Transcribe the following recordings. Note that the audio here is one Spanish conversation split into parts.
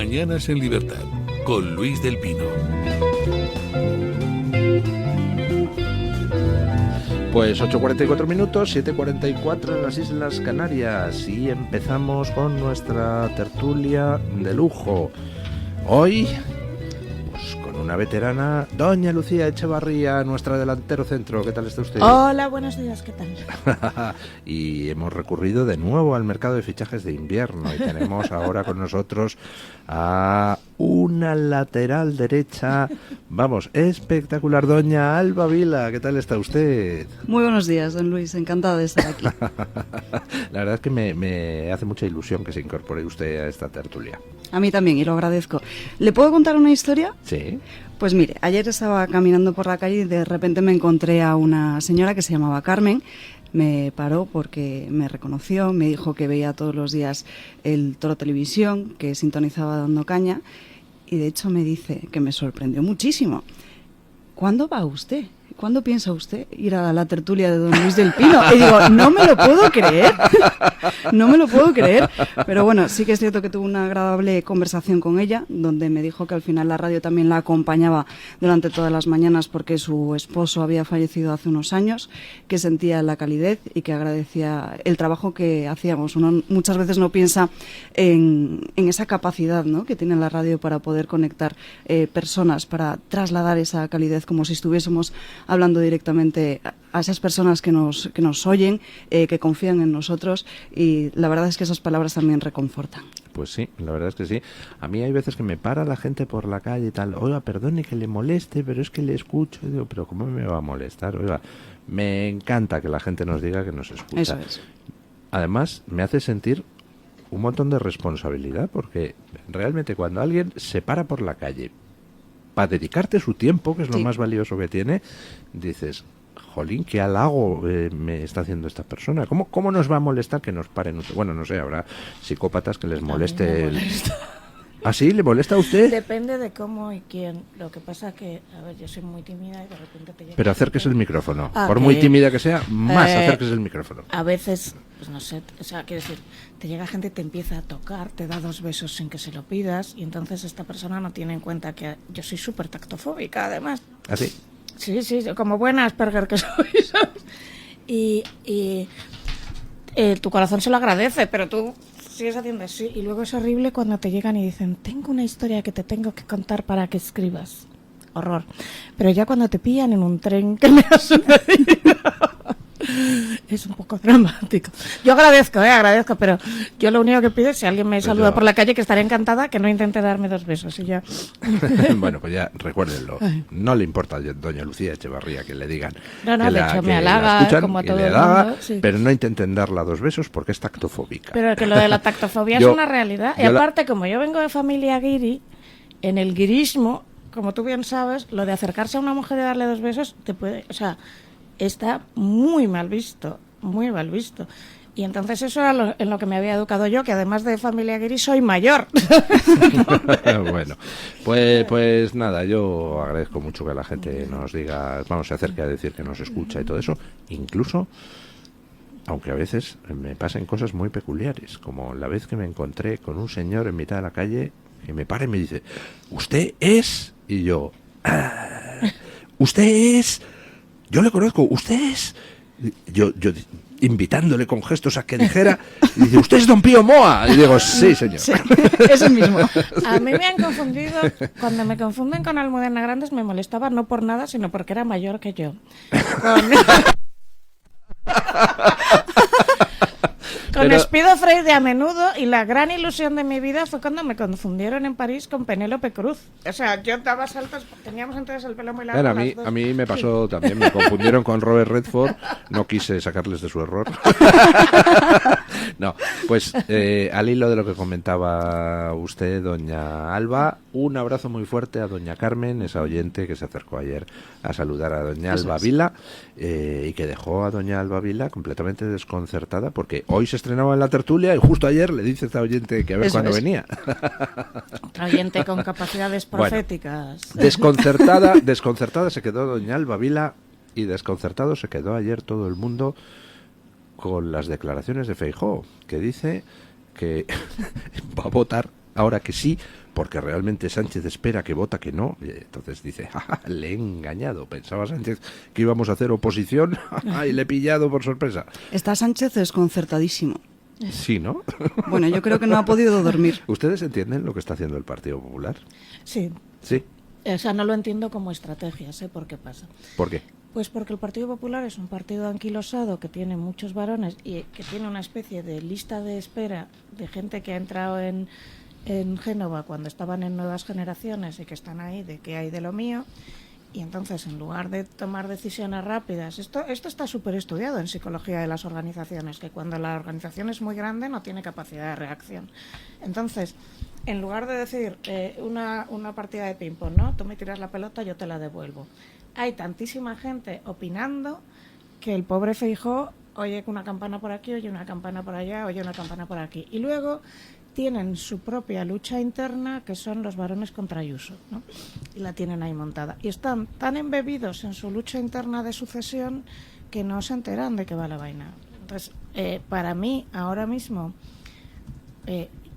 Mañanas en Libertad, con Luis del Pino. Pues 8:44 minutos, 7:44 en las Islas Canarias, y empezamos con nuestra tertulia de lujo. Hoy, pues con una veterana, doña Lucía Echevarría, nuestra delantero centro. ¿Qué tal está usted? Hola, buenos días, ¿qué tal? Y hemos recurrido de nuevo al mercado de fichajes de invierno y tenemos ahora con nosotros a una lateral derecha, vamos, espectacular, doña Alba Vila. ¿Qué tal está usted? Muy buenos días, don Luis, encantada de estar aquí. La verdad es que me hace mucha ilusión que se incorpore usted a esta tertulia. A mí también, y lo agradezco. ¿Le puedo contar una historia? Sí. Pues mire, ayer estaba caminando por la calle y de repente me encontré a una señora que se llamaba Carmen. Me paró porque me reconoció, me dijo que veía todos los días el Toro Televisión, que sintonizaba Dando Caña, y de hecho me dice que me sorprendió muchísimo. ¿Cuándo va usted? ¿Cuándo piensa usted ir a la tertulia de don Luis del Pino? Y digo, no me lo puedo creer, no me lo puedo creer. Pero bueno, sí que es cierto que tuve una agradable conversación con ella, donde me dijo que al final la radio también la acompañaba durante todas las mañanas porque su esposo había fallecido hace unos años, que sentía la calidez y que agradecía el trabajo que hacíamos. Uno muchas veces no piensa en esa capacidad, ¿no?, que tiene la radio para poder conectar personas, para trasladar esa calidez como si estuviésemos hablando directamente a esas personas que nos oyen, que confían en nosotros, y la verdad es que esas palabras también reconfortan. Pues sí, la verdad es que sí. A mí hay veces que me para la gente por la calle y tal, oiga, perdone que le moleste, pero es que le escucho. Y digo, pero ¿cómo me va a molestar? Oiga, me encanta que la gente nos diga que nos escucha. Eso es. Además, me hace sentir un montón de responsabilidad, porque realmente cuando alguien se para por la calle para dedicarte su tiempo, que es lo más valioso que tiene, dices, jolín, qué halago me está haciendo esta persona. ¿Cómo nos va a molestar que nos paren? Bueno, no sé, habrá psicópatas que les moleste. ¿Ah, sí? ¿Le molesta a usted? Depende de cómo y quién. Lo que pasa que, a ver, yo soy muy tímida y de repente te llega... Pero acérquese el micrófono. Ah, por muy tímida que sea, más acérquese el micrófono. A veces, pues no sé, o sea, quiero decir, te llega gente y te empieza a tocar, te da 2 besos sin que se lo pidas, y entonces esta persona no tiene en cuenta que yo soy súper tactofóbica, además. ¿Ah, sí? Sí, como buena Asperger que soy, ¿sabes? Y tu corazón se lo agradece, pero tú sigues haciendo así. Y luego es horrible cuando te llegan y dicen, tengo una historia que te tengo que contar para que escribas. Horror. Pero ya cuando te pillan en un tren, ¿qué me ha sucedido? Es un poco dramático. Yo agradezco, pero yo lo único que pido es, si alguien me saluda por la calle, que estaré encantada, que no intente darme 2 besos y ya. Bueno, pues ya recuérdenlo. No le importa a doña Lucía Echevarría que le digan. No, que de hecho me la halaga, escuchan, como a y todo le el halaga, mundo, sí. Pero no intenten darla 2 besos porque es tactofóbica. Pero que lo de la tactofobia es una realidad. Y aparte, como yo vengo de familia guiri, en el guirismo, como tú bien sabes, lo de acercarse a una mujer y darle 2 besos, te puede, o sea, está muy mal visto, muy mal visto. Y entonces eso era en lo que me había educado yo, que además de familia guiri soy mayor. Bueno, pues nada, yo agradezco mucho que la gente nos diga, vamos, se acerque a decir que nos escucha y todo eso, incluso, aunque a veces me pasen cosas muy peculiares, como la vez que me encontré con un señor en mitad de la calle que me para y me dice, ¿usted es? Y yo, ¿usted es? Yo le conozco, ¿usted es? Yo invitándole con gestos a que dijera, y dice, ¿usted es don Pío Moa? Y digo, sí, señor. Sí, es el mismo. A mí me han confundido, cuando me confunden con Almudena Grandes me molestaba no por nada, sino porque era mayor que yo. Con Espido Freire a menudo, y la gran ilusión de mi vida fue cuando me confundieron en París con Penélope Cruz. O sea, yo daba saltos, teníamos entonces el pelo muy largo. A mí me pasó también, me confundieron con Robert Redford, no quise sacarles de su error. No, pues al hilo de lo que comentaba usted, doña Alba, un abrazo muy fuerte a doña Carmen, esa oyente que se acercó ayer a saludar a doña Alba Vila, y que dejó a doña Alba Vila completamente desconcertada, porque hoy se estrenaba en la tertulia y justo ayer le dice a esta oyente que a ver cuándo venía. Otra oyente con capacidades proféticas. Bueno, desconcertada se quedó doña Alba Vila, y desconcertado se quedó ayer todo el mundo con las declaraciones de Feijóo, que dice que va a votar ahora que sí porque realmente Sánchez espera que vota que no. Y entonces dice, ¡ja, le he engañado! Pensaba Sánchez que íbamos a hacer oposición y le he pillado por sorpresa. Está Sánchez desconcertadísimo. Sí, ¿no? Bueno, yo creo que no ha podido dormir. ¿Ustedes entienden lo que está haciendo el Partido Popular? Sí. Sí. O sea, no lo entiendo como estrategia, sé por qué pasa. ¿Por qué? Pues porque el Partido Popular es un partido anquilosado que tiene muchos varones y que tiene una especie de lista de espera de gente que ha entrado en Génova cuando estaban en Nuevas Generaciones y que están ahí de qué hay de lo mío. Y entonces, en lugar de tomar decisiones rápidas, esto está súper estudiado en psicología de las organizaciones, que cuando la organización es muy grande no tiene capacidad de reacción. Entonces, en lugar de decir una partida de ping-pong, ¿no? Tú me tiras la pelota, yo te la devuelvo. Hay tantísima gente opinando que el pobre Feijóo oye una campana por aquí, oye una campana por allá, oye una campana por aquí. Y luego tienen su propia lucha interna, que son los varones contra Ayuso, ¿no? Y la tienen ahí montada. Y están tan embebidos en su lucha interna de sucesión que no se enteran de qué va la vaina. Entonces, para mí, ahora mismo,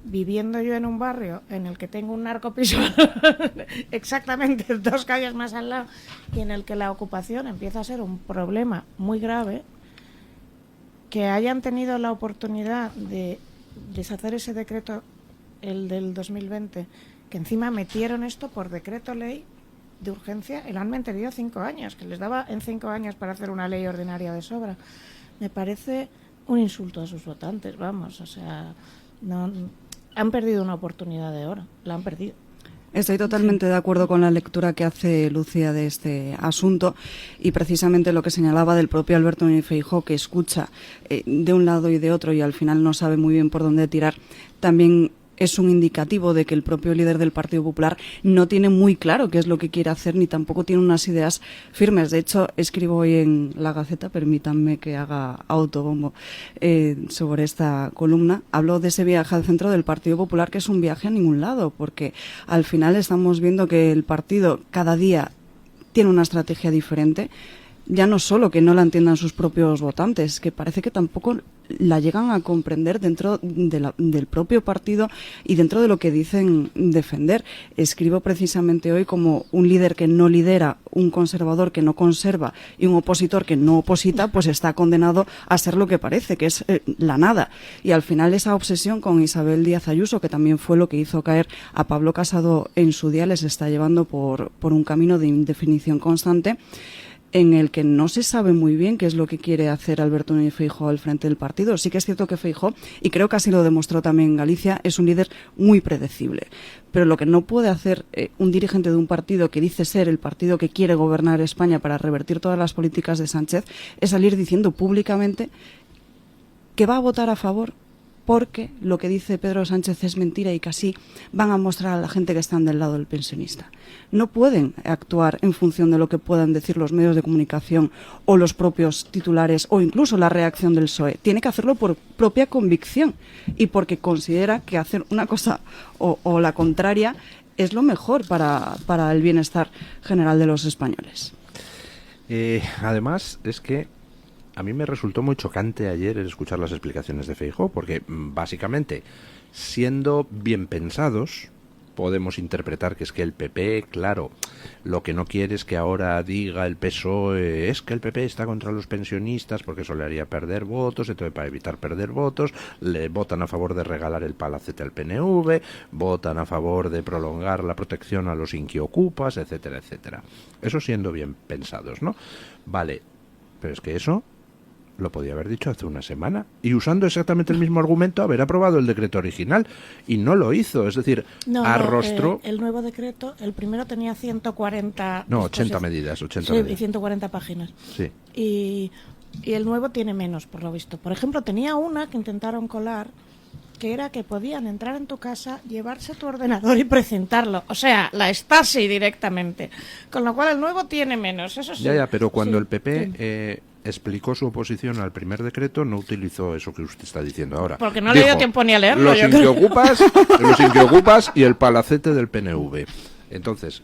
viviendo yo en un barrio en el que tengo un narcopiso exactamente 2 calles más al lado y en el que la ocupación empieza a ser un problema muy grave, que hayan tenido la oportunidad de deshacer ese decreto, el del 2020, que encima metieron esto por decreto ley de urgencia y lo han mantenido 5 años, que les daba en 5 años para hacer una ley ordinaria de sobra. Me parece un insulto a sus votantes, vamos, o sea, no han perdido una oportunidad de oro, la han perdido. Estoy totalmente de acuerdo con la lectura que hace Lucía de este asunto y precisamente lo que señalaba del propio Alberto Núñez Feijóo, que escucha de un lado y de otro y al final no sabe muy bien por dónde tirar, también es un indicativo de que el propio líder del Partido Popular no tiene muy claro qué es lo que quiere hacer ni tampoco tiene unas ideas firmes. De hecho, escribo hoy en La Gaceta, permítanme que haga autobombo sobre esta columna. Hablo de ese viaje al centro del Partido Popular, que es un viaje a ningún lado, porque al final estamos viendo que el partido cada día tiene una estrategia diferente. Ya no solo que no la entiendan sus propios votantes, que parece que tampoco la llegan a comprender dentro del propio partido y dentro de lo que dicen defender. Escribo precisamente hoy como un líder que no lidera, un conservador que no conserva y un opositor que no oposita, pues está condenado a ser lo que parece, que es la nada. Y al final esa obsesión con Isabel Díaz Ayuso, que también fue lo que hizo caer a Pablo Casado en su día, les está llevando por un camino de indefinición constante, en el que no se sabe muy bien qué es lo que quiere hacer Alberto Núñez Feijóo al frente del partido. Sí que es cierto que Feijóo, y creo que así lo demostró también Galicia, es un líder muy predecible. Pero lo que no puede hacer un dirigente de un partido que dice ser el partido que quiere gobernar España para revertir todas las políticas de Sánchez es salir diciendo públicamente que va a votar a favor porque lo que dice Pedro Sánchez es mentira y que así van a mostrar a la gente que están del lado del pensionista. No pueden actuar en función de lo que puedan decir los medios de comunicación o los propios titulares o incluso la reacción del PSOE. Tiene que hacerlo por propia convicción y porque considera que hacer una cosa o la contraria es lo mejor para el bienestar general de los españoles. Además, es que a mí me resultó muy chocante ayer el escuchar las explicaciones de Feijóo, porque básicamente, siendo bien pensados, podemos interpretar que es que el PP, claro, lo que no quiere es que ahora diga el PSOE, es que el PP está contra los pensionistas porque eso le haría perder votos, entonces para evitar perder votos, le votan a favor de regalar el palacete al PNV, votan a favor de prolongar la protección a los inquiocupas, etcétera, etcétera. Eso siendo bien pensados, ¿no? Vale, pero es que eso lo podía haber dicho hace una semana y usando exactamente el mismo argumento haber aprobado el decreto original y no lo hizo, es decir, arrostró... el nuevo decreto, el primero tenía 140... No, 80 medidas, 80 sí, medidas. y 140 páginas. Sí. Y el nuevo tiene menos, por lo visto. Por ejemplo, tenía una que intentaron colar, que era que podían entrar en tu casa, llevarse tu ordenador y presentarlo. O sea, la Stasi directamente. Con lo cual el nuevo tiene menos, eso sí. Ya, pero cuando sí, el PP... sí. explicó su oposición al primer decreto, no utilizó eso que usted está diciendo ahora. Porque no le dio tiempo ni a leerlo. Los inquiocupas y el palacete del PNV. Entonces,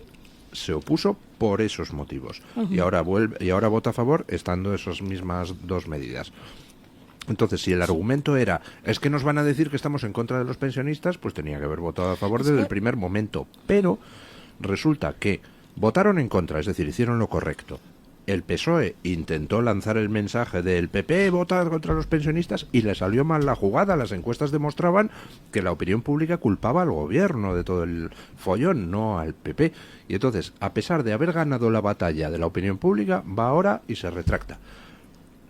se opuso por esos motivos. Y ahora vota a favor estando esas mismas 2 medidas. Entonces, si el argumento era, es que nos van a decir que estamos en contra de los pensionistas, pues tenía que haber votado a favor desde el primer momento. Pero resulta que votaron en contra, es decir, hicieron lo correcto. El PSOE intentó lanzar el mensaje del PP vota contra los pensionistas y le salió mal la jugada. Las encuestas demostraban que la opinión pública culpaba al gobierno de todo el follón, no al PP. Y entonces, a pesar de haber ganado la batalla de la opinión pública, va ahora y se retracta.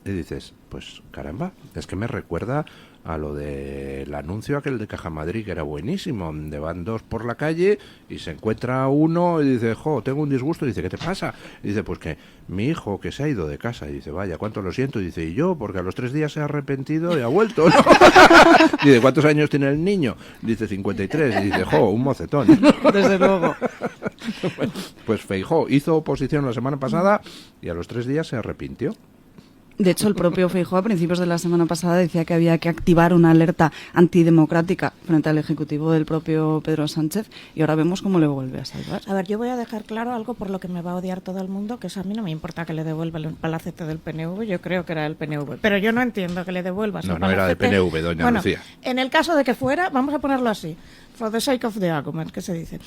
Y dices, pues caramba, es que me recuerda a lo del anuncio aquel de Caja Madrid, que era buenísimo, donde van dos por la calle y se encuentra uno y dice, tengo un disgusto, y dice, ¿qué te pasa? Y dice, pues que mi hijo que se ha ido de casa, y dice, vaya, cuánto lo siento, y dice, y yo, porque a los 3 días se ha arrepentido y ha vuelto, ¿no? Dice, ¿cuántos años tiene el niño? Dice, 53, y dice, un mocetón. Desde luego. Pues Feijóo hizo oposición la semana pasada y a los 3 días se arrepintió. De hecho, el propio Feijóo a principios de la semana pasada decía que había que activar una alerta antidemocrática frente al Ejecutivo del propio Pedro Sánchez, y ahora vemos cómo le vuelve a salvar. A ver, yo voy a dejar claro algo por lo que me va a odiar todo el mundo, que es a mí no me importa que le devuelva el palacete del PNV, yo creo que era el PNV, pero yo no entiendo que le devuelvas el palacete. No era del PNV, doña Lucía. En el caso de que fuera, vamos a ponerlo así, for the sake of the argument, que se dice.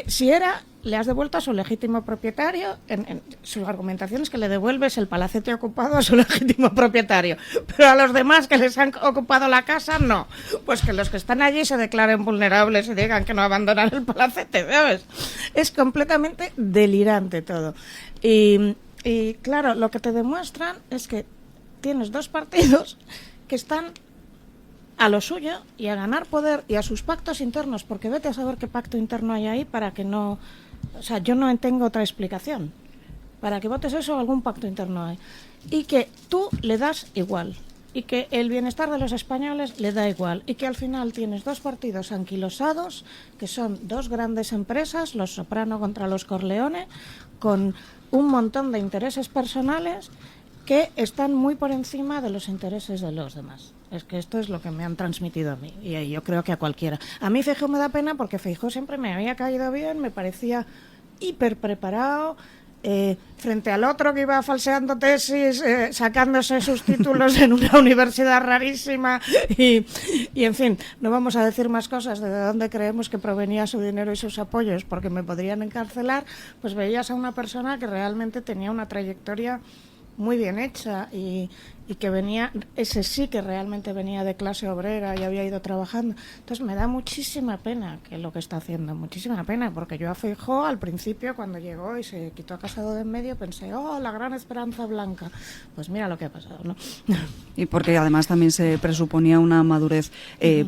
Si era, le has devuelto a su legítimo propietario, en su argumentación es que le devuelves el palacete ocupado a su legítimo propietario, pero a los demás que les han ocupado la casa, no. Pues que los que están allí se declaren vulnerables y digan que no abandonan el palacete, ¿sabes? Es completamente delirante todo. Y claro, lo que te demuestran es que tienes dos partidos que están a lo suyo y a ganar poder y a sus pactos internos, porque vete a saber qué pacto interno hay ahí para que no... O sea, yo no tengo otra explicación. Para que votes eso, algún pacto interno hay. Y que tú le das igual. Y que el bienestar de los españoles le da igual. Y que al final tienes dos partidos anquilosados, que son dos grandes empresas, los Soprano contra los Corleone, con un montón de intereses personales que están muy por encima de los intereses de los demás. Es que esto es lo que me han transmitido a mí, y yo creo que a cualquiera. A mí Feijóo me da pena porque Feijóo siempre me había caído bien, me parecía hiper preparado, frente al otro que iba falseando tesis, sacándose sus títulos en una universidad rarísima, y en fin, no vamos a decir más cosas de dónde creemos que provenía su dinero y sus apoyos, porque me podrían encarcelar. Pues veías a una persona que realmente tenía una trayectoria muy bien hecha y que venía, ese sí que realmente venía de clase obrera y había ido trabajando. Entonces me da muchísima pena que lo que está haciendo, muchísima pena, porque yo a Feijóo al principio, cuando llegó y se quitó a Casado de en medio, pensé, la gran esperanza blanca. Pues mira lo que ha pasado, ¿no? Y porque además también se presuponía una madurez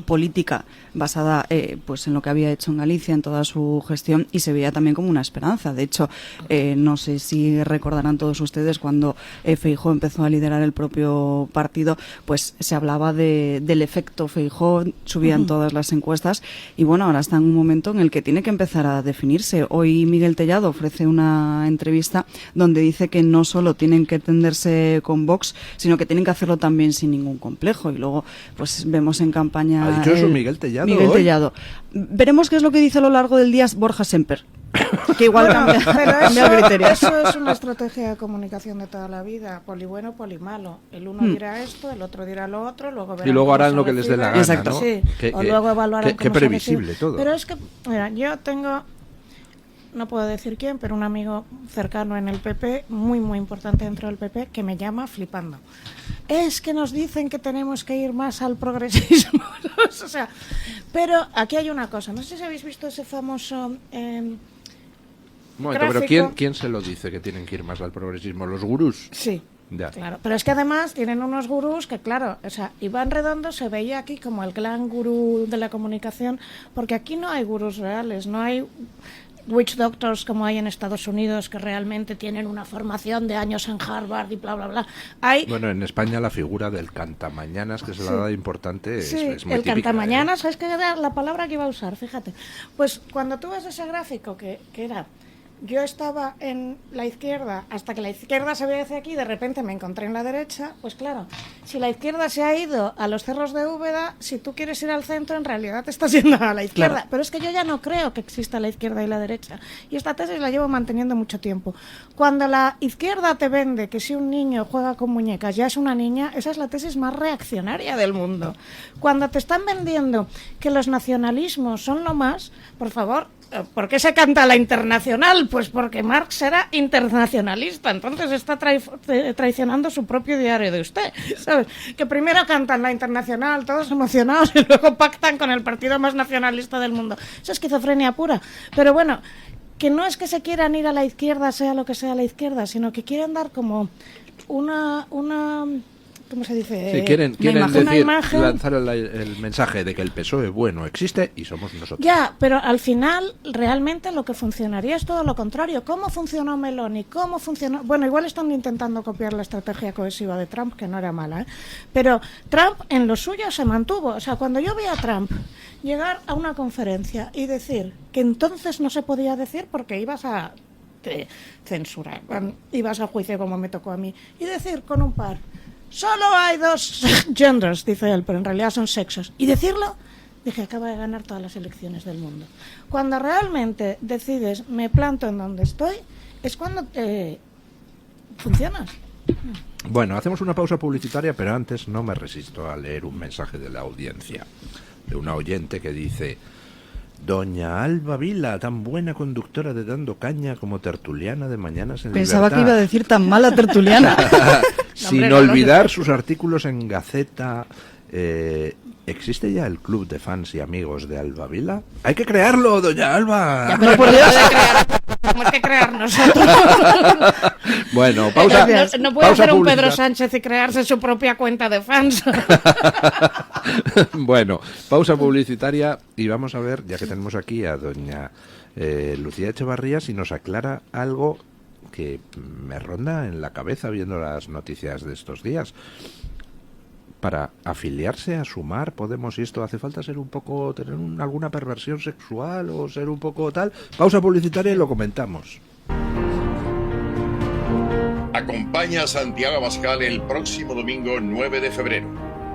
política basada pues en lo que había hecho en Galicia, en toda su gestión, y se veía también como una esperanza. De hecho, no sé si recordarán todos ustedes cuando Feijóo empezó a liderar el propio partido, pues se hablaba del efecto Feijóo, subían todas las encuestas, y bueno, ahora está en un momento en el que tiene que empezar a definirse. Hoy Miguel Tellado ofrece una entrevista donde dice que no solo tienen que tenderse con Vox, sino que tienen que hacerlo también sin ningún complejo, y luego pues vemos en campaña... ¿Ha dicho eso Miguel Tellado? Miguel Tellado. Veremos qué es lo que dice a lo largo del día Borja Semper, que igual cambia criterio. Eso es una estrategia de comunicación de toda la vida, poli bueno, poli malo. El uno dirá esto, el otro dirá lo otro, luego verán, y luego harán lo que les dé la gana. Exacto. ¿no? Sí, o luego evaluarán qué cómo se previsible recibe. todo. Pero es que, mira, yo tengo, no puedo decir quién, pero un amigo cercano en el PP, muy muy importante dentro del PP, que me llama flipando. Es que nos dicen que tenemos que ir más al progresismo. O sea, pero aquí hay una cosa, no sé si habéis visto ese famoso... Bueno, pero ¿quién se lo dice que tienen que ir más al progresismo? ¿Los gurús? Sí, ya. Claro. Pero es que además tienen unos gurús que, claro, o sea, Iván Redondo se veía aquí como el gran gurú de la comunicación, porque aquí no hay gurús reales, no hay witch doctors como hay en Estados Unidos, que realmente tienen una formación de años en Harvard y bla, bla, bla. Bueno, en España la figura del cantamañanas, que se la da importante, es muy el típica. Cantamañanas, es que era la palabra que iba a usar, fíjate. Pues cuando tú ves ese gráfico que era yo estaba en la izquierda hasta que la izquierda se ve hacia aquí, de repente me encontré en la derecha, pues claro, si la izquierda se ha ido a los cerros de Úbeda, si tú quieres ir al centro, en realidad te estás yendo a la izquierda. Claro. Pero es que yo ya no creo que exista la izquierda y la derecha. Y esta tesis la llevo manteniendo mucho tiempo. Cuando la izquierda te vende que si un niño juega con muñecas ya es una niña, esa es la tesis más reaccionaria del mundo. Cuando te están vendiendo que los nacionalismos son lo más, por favor, ¿por qué se canta la Internacional? Pues porque Marx era internacionalista, entonces está traicionando su propio diario de usted, ¿sabes? Que primero cantan la Internacional, todos emocionados, y luego pactan con el partido más nacionalista del mundo. Eso es esquizofrenia pura. Pero bueno, que no es que se quieran ir a la izquierda, sea lo que sea la izquierda, sino que quieren dar como una ¿cómo se dice? Sí, quieren una decir, imagen. lanzar el mensaje de que el PSOE bueno existe y somos nosotros. Ya, pero al final realmente lo que funcionaría es todo lo contrario. ¿Cómo funcionó Meloni? ¿Cómo funcionó? Bueno, igual están intentando copiar la estrategia cohesiva de Trump, que no era mala, ¿eh? Pero Trump en lo suyo se mantuvo. O sea, cuando yo vi a Trump llegar a una conferencia y decir que entonces no se podía decir porque ibas a censurar, ibas a juicio como me tocó a mí, y decir con un par: solo hay dos genders, dice él, pero en realidad son sexos. Y decirlo, dije, acaba de ganar todas las elecciones del mundo. Cuando realmente decides, me planto en donde estoy, es cuando funcionas. Bueno, hacemos una pausa publicitaria, pero antes no me resisto a leer un mensaje de la audiencia, de una oyente que dice: Doña Alba Vila, tan buena conductora de Dando Caña como tertuliana de Mañanas en Pensaba Libertad. que iba a decir tan mala tertuliana. Sin hombre, no, olvidar sus artículos en Gaceta. ¿Existe ya el club de fans y amigos de Alba Vila? ¡Hay que crearlo, doña Alba! Ya, pero por Dios, tenemos que crear nosotros. Bueno, pausa. No puede pausa hacer un publicitaria. Pedro Sánchez y crearse su propia cuenta de fans. Bueno, pausa publicitaria y vamos a ver, ya que tenemos aquí a doña Lucía Echevarría, si nos aclara algo que me ronda en la cabeza viendo las noticias de estos días. Para afiliarse a Sumar, Podemos y esto, ¿hace falta ser un poco, tener alguna perversión sexual o ser un poco tal? Pausa publicitaria y lo comentamos. Acompaña a Santiago Abascal el próximo domingo 9 de febrero.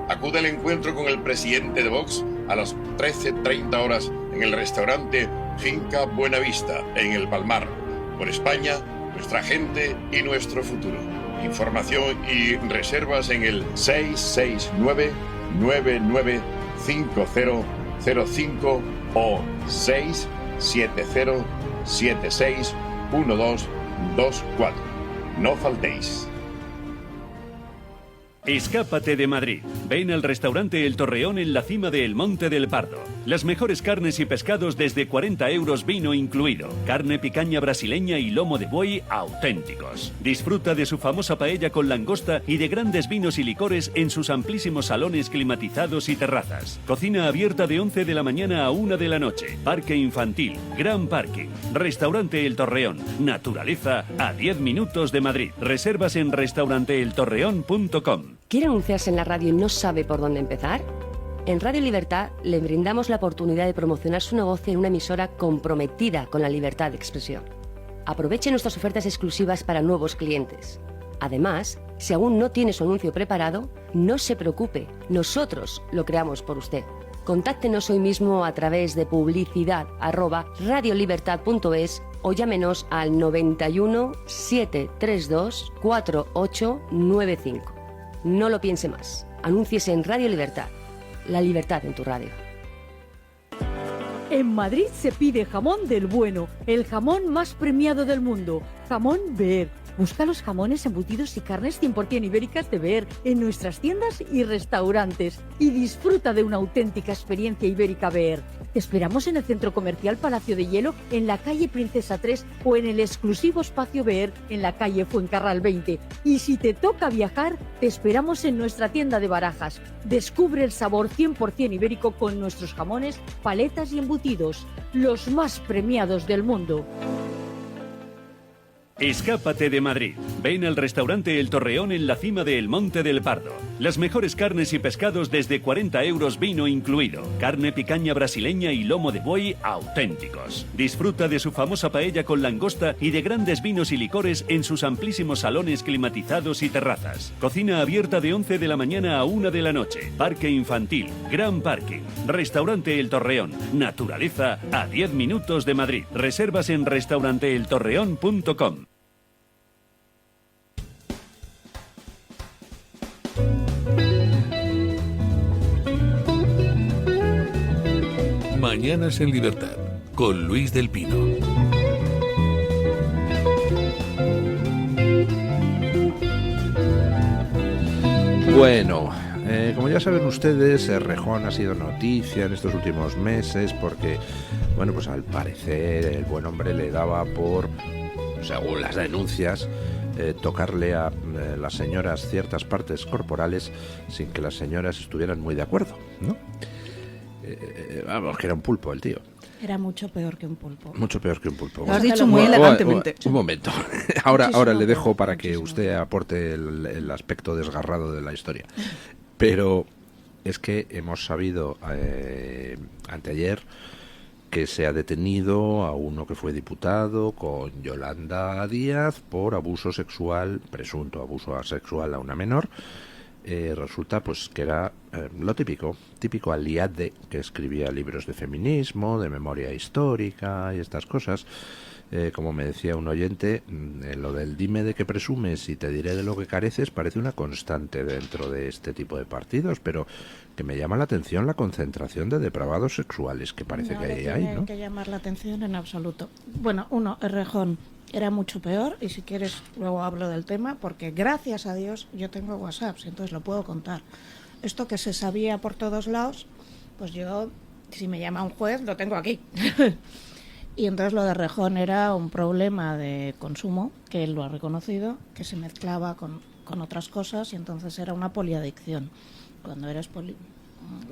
Acude al encuentro con el presidente de Vox a las 13:30 horas en el restaurante Finca Buenavista, en El Palmar. Por España, nuestra gente y nuestro futuro. Información y reservas en el 669-995005 o 670761224. No faltéis. Escápate de Madrid. Ven al restaurante El Torreón en la cima del Monte del Pardo. Las mejores carnes y pescados desde 40 euros, vino incluido. Carne picaña brasileña y lomo de buey auténticos. Disfruta de su famosa paella con langosta y de grandes vinos y licores en sus amplísimos salones climatizados y terrazas. Cocina abierta de 11 de la mañana a 1 de la noche. Parque infantil, gran parking. Restaurante El Torreón. Naturaleza a 10 minutos de Madrid. Reservas en restauranteeltorreón.com. ¿Quiere anunciarse en la radio y no sabe por dónde empezar? En Radio Libertad le brindamos la oportunidad de promocionar su negocio en una emisora comprometida con la libertad de expresión. Aproveche nuestras ofertas exclusivas para nuevos clientes. Además, si aún no tiene su anuncio preparado, no se preocupe, nosotros lo creamos por usted. Contáctenos hoy mismo a través de publicidad@radiolibertad.es o llámenos al 91 732 4895. No lo piense más. Anúnciese en Radio Libertad. La libertad en tu radio. En Madrid se pide jamón del bueno, el jamón más premiado del mundo, jamón Beer. Busca los jamones, embutidos y carnes 100% ibéricas de Beer en nuestras tiendas y restaurantes y disfruta de una auténtica experiencia ibérica Beer. Te esperamos en el Centro Comercial Palacio de Hielo, en la calle Princesa 3 o en el exclusivo espacio Beer en la calle Fuencarral 20. Y si te toca viajar, te esperamos en nuestra tienda de Barajas. Descubre el sabor 100% ibérico con nuestros jamones, paletas y embutidos, los más premiados del mundo. Escápate de Madrid. Ven al restaurante El Torreón en la cima del Monte del Pardo. Las mejores carnes y pescados desde 40 euros, vino incluido. Carne, picaña brasileña y lomo de buey auténticos. Disfruta de su famosa paella con langosta y de grandes vinos y licores en sus amplísimos salones climatizados y terrazas. Cocina abierta de 11 de la mañana a 1 de la noche. Parque infantil, gran parking. Restaurante El Torreón. Naturaleza a 10 minutos de Madrid. Reservas en restauranteeltorreón.com. Mañanas en Libertad, con Luis del Pino. Bueno, como ya saben ustedes, Errejón ha sido noticia en estos últimos meses porque, bueno, pues al parecer el buen hombre le daba por, según las denuncias, tocarle a las señoras ciertas partes corporales sin que las señoras estuvieran muy de acuerdo, ¿no? Vamos, que era un pulpo el tío. Era mucho peor que un pulpo. Mucho peor que un pulpo. Lo has dicho muy elegantemente. Un momento. Ahora le dejo peor, para que usted aporte el aspecto desgarrado de la historia. Pero es que hemos sabido anteayer que se ha detenido a uno que fue diputado con Yolanda Díaz por abuso sexual, presunto abuso sexual a una menor. Resulta pues que era lo típico aliade que escribía libros de feminismo, de memoria histórica y estas cosas. Como me decía un oyente, lo del dime de qué presumes y te diré de lo que careces parece una constante dentro de este tipo de partidos, pero que me llama la atención la concentración de depravados sexuales que parece que hay, ¿no? No que llamar la atención en absoluto. Bueno, Errejón era mucho peor, y si quieres luego hablo del tema, porque gracias a Dios yo tengo WhatsApp, entonces lo puedo contar. Esto que se sabía por todos lados, pues yo, si me llama un juez, lo tengo aquí. Y entonces lo de Errejón era un problema de consumo, que él lo ha reconocido, que se mezclaba con otras cosas, y entonces era una poliadicción. Cuando eres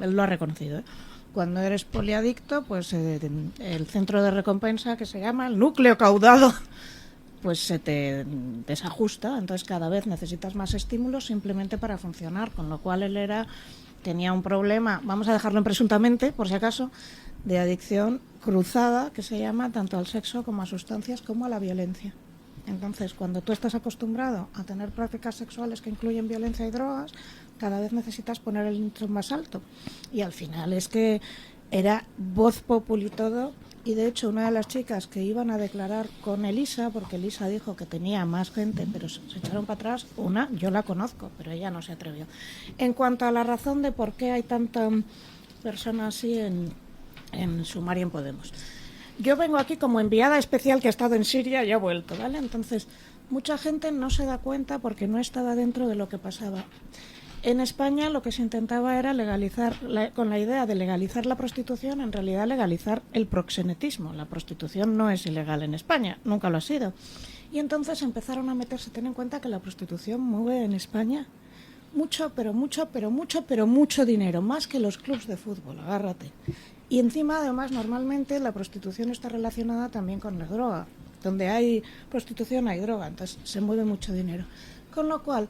él lo ha reconocido, ¿eh? Cuando eres poliadicto, pues el centro de recompensa, que se llama el núcleo caudado, pues se te desajusta, entonces cada vez necesitas más estímulos simplemente para funcionar, con lo cual él tenía un problema, vamos a dejarlo en presuntamente, por si acaso, de adicción cruzada, que se llama tanto al sexo como a sustancias como a la violencia. Entonces, cuando tú estás acostumbrado a tener prácticas sexuales que incluyen violencia y drogas, cada vez necesitas poner el intro más alto. Y al final es que era voz populi todo. Y de hecho, una de las chicas que iban a declarar con Elisa, porque Elisa dijo que tenía más gente, pero se echaron para atrás, yo la conozco, pero ella no se atrevió. En cuanto a la razón de por qué hay tanta persona así en Sumar y en Podemos. Yo vengo aquí como enviada especial que ha estado en Siria y ha vuelto, ¿vale? Entonces, mucha gente no se da cuenta porque no estaba dentro de lo que pasaba. En España lo que se intentaba era legalizar, con la idea de legalizar la prostitución, en realidad legalizar el proxenetismo. La prostitución no es ilegal en España, nunca lo ha sido. Y entonces empezaron a meterse, ten en cuenta que la prostitución mueve en España mucho dinero, más que los clubs de fútbol, agárrate. Y encima, además, normalmente la prostitución está relacionada también con la droga. Donde hay prostitución hay droga, entonces se mueve mucho dinero. Con lo cual,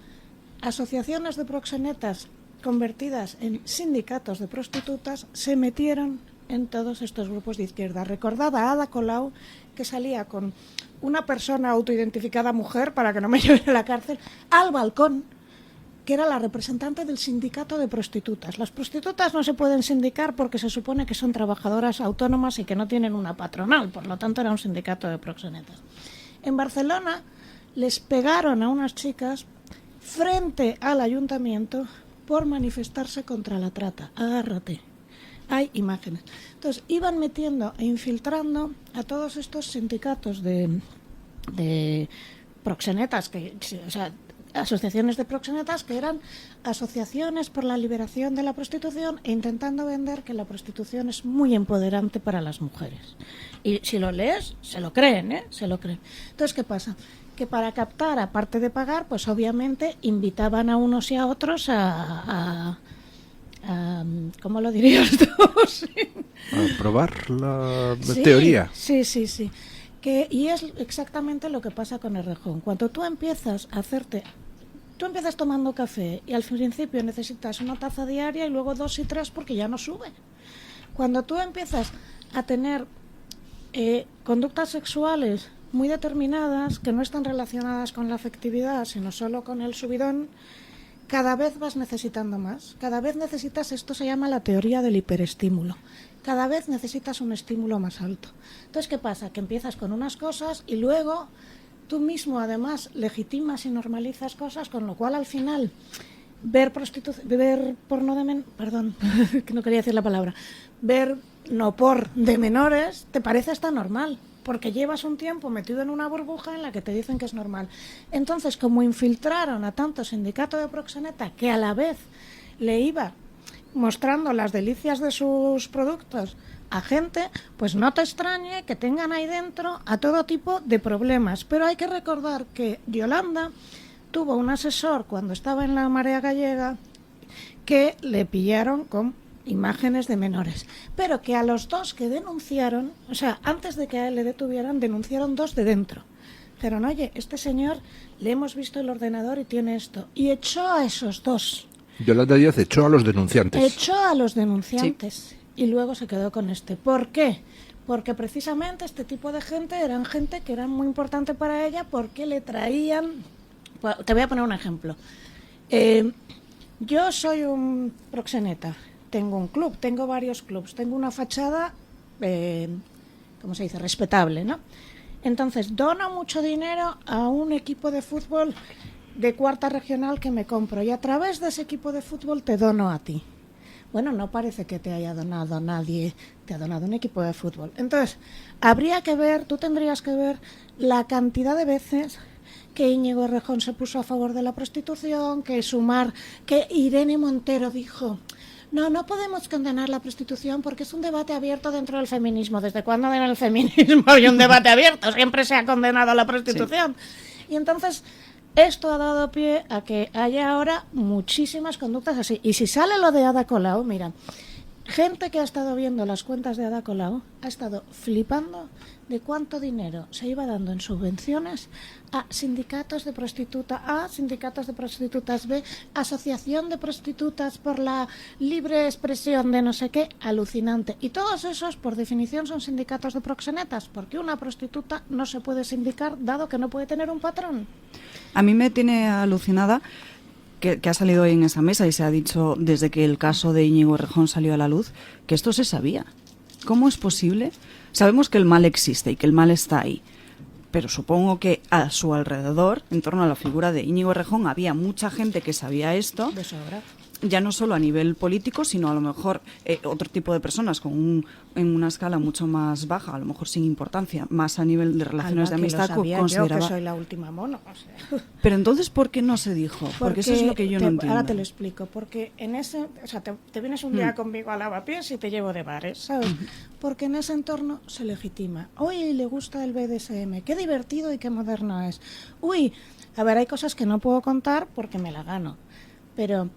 asociaciones de proxenetas convertidas en sindicatos de prostitutas se metieron en todos estos grupos de izquierda. Recordad a Ada Colau, que salía con una persona autoidentificada mujer, para que no me lleven a la cárcel, al balcón, que era la representante del sindicato de prostitutas. Las prostitutas no se pueden sindicar porque se supone que son trabajadoras autónomas y que no tienen una patronal, por lo tanto era un sindicato de proxenetas. En Barcelona les pegaron a unas chicas frente al ayuntamiento por manifestarse contra la trata. Agárrate. Hay imágenes. Entonces iban metiendo e infiltrando a todos estos sindicatos de proxenetas, asociaciones de proxenetas que eran asociaciones por la liberación de la prostitución, e intentando vender que la prostitución es muy empoderante para las mujeres. Y si lo lees, se lo creen, se lo creen. Entonces, ¿qué pasa? Que para captar, aparte de pagar, pues obviamente invitaban a unos y a otros a ¿cómo lo dirías tú? A probar la teoría. Sí. Y es exactamente lo que pasa con el Errejón. Cuando tú empiezas a hacerte... Tú empiezas tomando café y al principio necesitas una taza diaria y luego 2 y 3 porque ya no sube. Cuando tú empiezas a tener conductas sexuales muy determinadas que no están relacionadas con la afectividad, sino solo con el subidón, cada vez vas necesitando más. Cada vez necesitas, esto se llama la teoría del hiperestímulo. Cada vez necesitas un estímulo más alto. Entonces, ¿qué pasa? Que empiezas con unas cosas y luego tú mismo además legitimas y normalizas cosas, con lo cual al final ver porno de perdón, que no quería decir la palabra, ver por de menores te parece hasta normal, porque llevas un tiempo metido en una burbuja en la que te dicen que es normal. Entonces, como infiltraron a tanto sindicato de proxeneta que a la vez le iba mostrando las delicias de sus productos a gente, pues no te extrañe que tengan ahí dentro a todo tipo de problemas. Pero hay que recordar que Yolanda tuvo un asesor cuando estaba en la Marea Gallega que le pillaron con imágenes de menores, pero que a los 2 que denunciaron, o sea, antes de que a él le detuvieran, denunciaron 2 de dentro. Dijeron, oye, este señor le hemos visto el ordenador y tiene esto, y echó a esos 2. Yolanda Díaz echó a los denunciantes. Echó a los denunciantes. Sí. Y luego se quedó con este. ¿Por qué? Porque precisamente este tipo de gente eran gente que era muy importante para ella porque le traían... Te voy a poner un ejemplo. Yo soy un proxeneta, tengo un club, tengo varios clubs, tengo una fachada, ¿cómo se dice?, respetable, ¿no? Entonces, dono mucho dinero a un equipo de fútbol de 4ª regional que me compro y a través de ese equipo de fútbol te dono a ti. Bueno, no parece que te haya donado a nadie, te ha donado un equipo de fútbol. Entonces, habría que ver, tú tendrías que ver la cantidad de veces que Íñigo Errejón se puso a favor de la prostitución, que Irene Montero dijo, no podemos condenar la prostitución porque es un debate abierto dentro del feminismo. ¿Desde cuándo en el feminismo hay un debate abierto? Siempre se ha condenado la prostitución. Sí. Y entonces... esto ha dado pie a que haya ahora muchísimas conductas así. Y si sale lo de Ada Colau, mira, gente que ha estado viendo las cuentas de Ada Colau ha estado flipando de cuánto dinero se iba dando en subvenciones a sindicatos de prostituta A, sindicatos de prostitutas B, asociación de prostitutas por la libre expresión de no sé qué, alucinante. Y todos esos, por definición, son sindicatos de proxenetas, porque una prostituta no se puede sindicar dado que no puede tener un patrón. A mí me tiene alucinada que ha salido hoy en esa mesa y se ha dicho desde que el caso de Íñigo Errejón salió a la luz que esto se sabía. ¿Cómo es posible? Sabemos que el mal existe y que el mal está ahí, pero supongo que a su alrededor, en torno a la figura de Íñigo Errejón, había mucha gente que sabía esto. De sobra. Ya no solo a nivel político, sino a lo mejor otro tipo de personas en una escala mucho más baja, a lo mejor sin importancia, más a nivel de relaciones de amistad. Consideraba... Yo que soy la última mono. O sea. Pero entonces, ¿por qué no se dijo? Porque eso es lo que yo no entiendo. Ahora te lo explico. Porque en ese... O sea, te vienes un día conmigo a Lavapiés y te llevo de bares, ¿sabes? Porque en ese entorno se legitima. Uy, le gusta el BDSM. Qué divertido y qué moderno es. Uy, a ver, hay cosas que no puedo contar porque me la gano. Pero...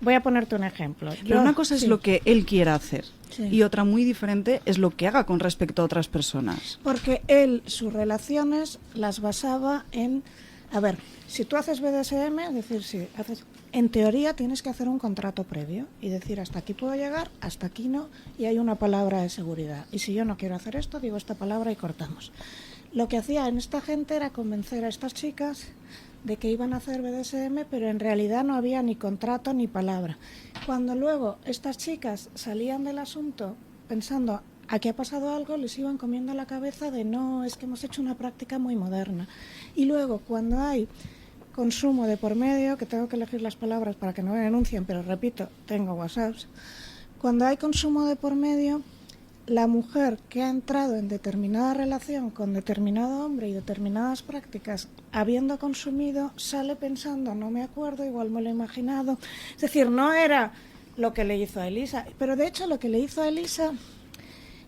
voy a ponerte un ejemplo. Pero una cosa es lo que él quiera hacer y otra muy diferente es lo que haga con respecto a otras personas. Porque él, sus relaciones las basaba en... A ver, si tú haces BDSM, es decir, si haces... En teoría tienes que hacer un contrato previo y decir hasta aquí puedo llegar, hasta aquí no, y hay una palabra de seguridad. Y si yo no quiero hacer esto, digo esta palabra y cortamos. Lo que hacía en esta gente era convencer a estas chicas de que iban a hacer BDSM, pero en realidad no había ni contrato ni palabra. Cuando luego estas chicas salían del asunto pensando, aquí ha pasado algo, les iban comiendo la cabeza de no, es que hemos hecho una práctica muy moderna. Y luego cuando hay consumo de por medio, que tengo que elegir las palabras para que no me denuncien, pero repito, tengo WhatsApps, cuando hay consumo de por medio, la mujer que ha entrado en determinada relación con determinado hombre y determinadas prácticas, habiendo consumido, sale pensando, no me acuerdo, igual me lo he imaginado. Es decir, no era lo que le hizo a Elisa, pero de hecho lo que le hizo a Elisa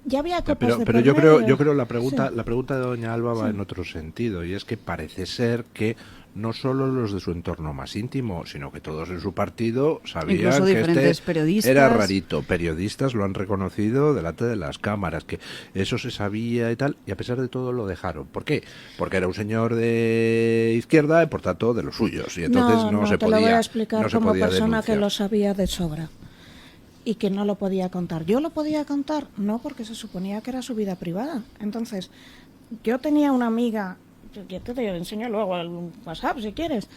ya había copas de pero por yo creo la pregunta sí. de doña Alba va en otro sentido, y es que parece ser que no solo los de su entorno más íntimo, sino que todos en su partido sabían Incluso que diferentes periodistas. era rarito. Periodistas lo han reconocido delante de las cámaras, que eso se sabía y tal, y a pesar de todo lo dejaron. ¿Por qué? Porque era un señor de izquierda y por tanto de los suyos, y entonces no se te podía, lo voy a explicar no se como podía persona que denunciar. lo sabía de sobra y que no lo podía contar. Yo lo podía contar, no, porque se suponía que era su vida privada. Entonces, yo tenía una amiga, yo te enseño luego el WhatsApp si quieres.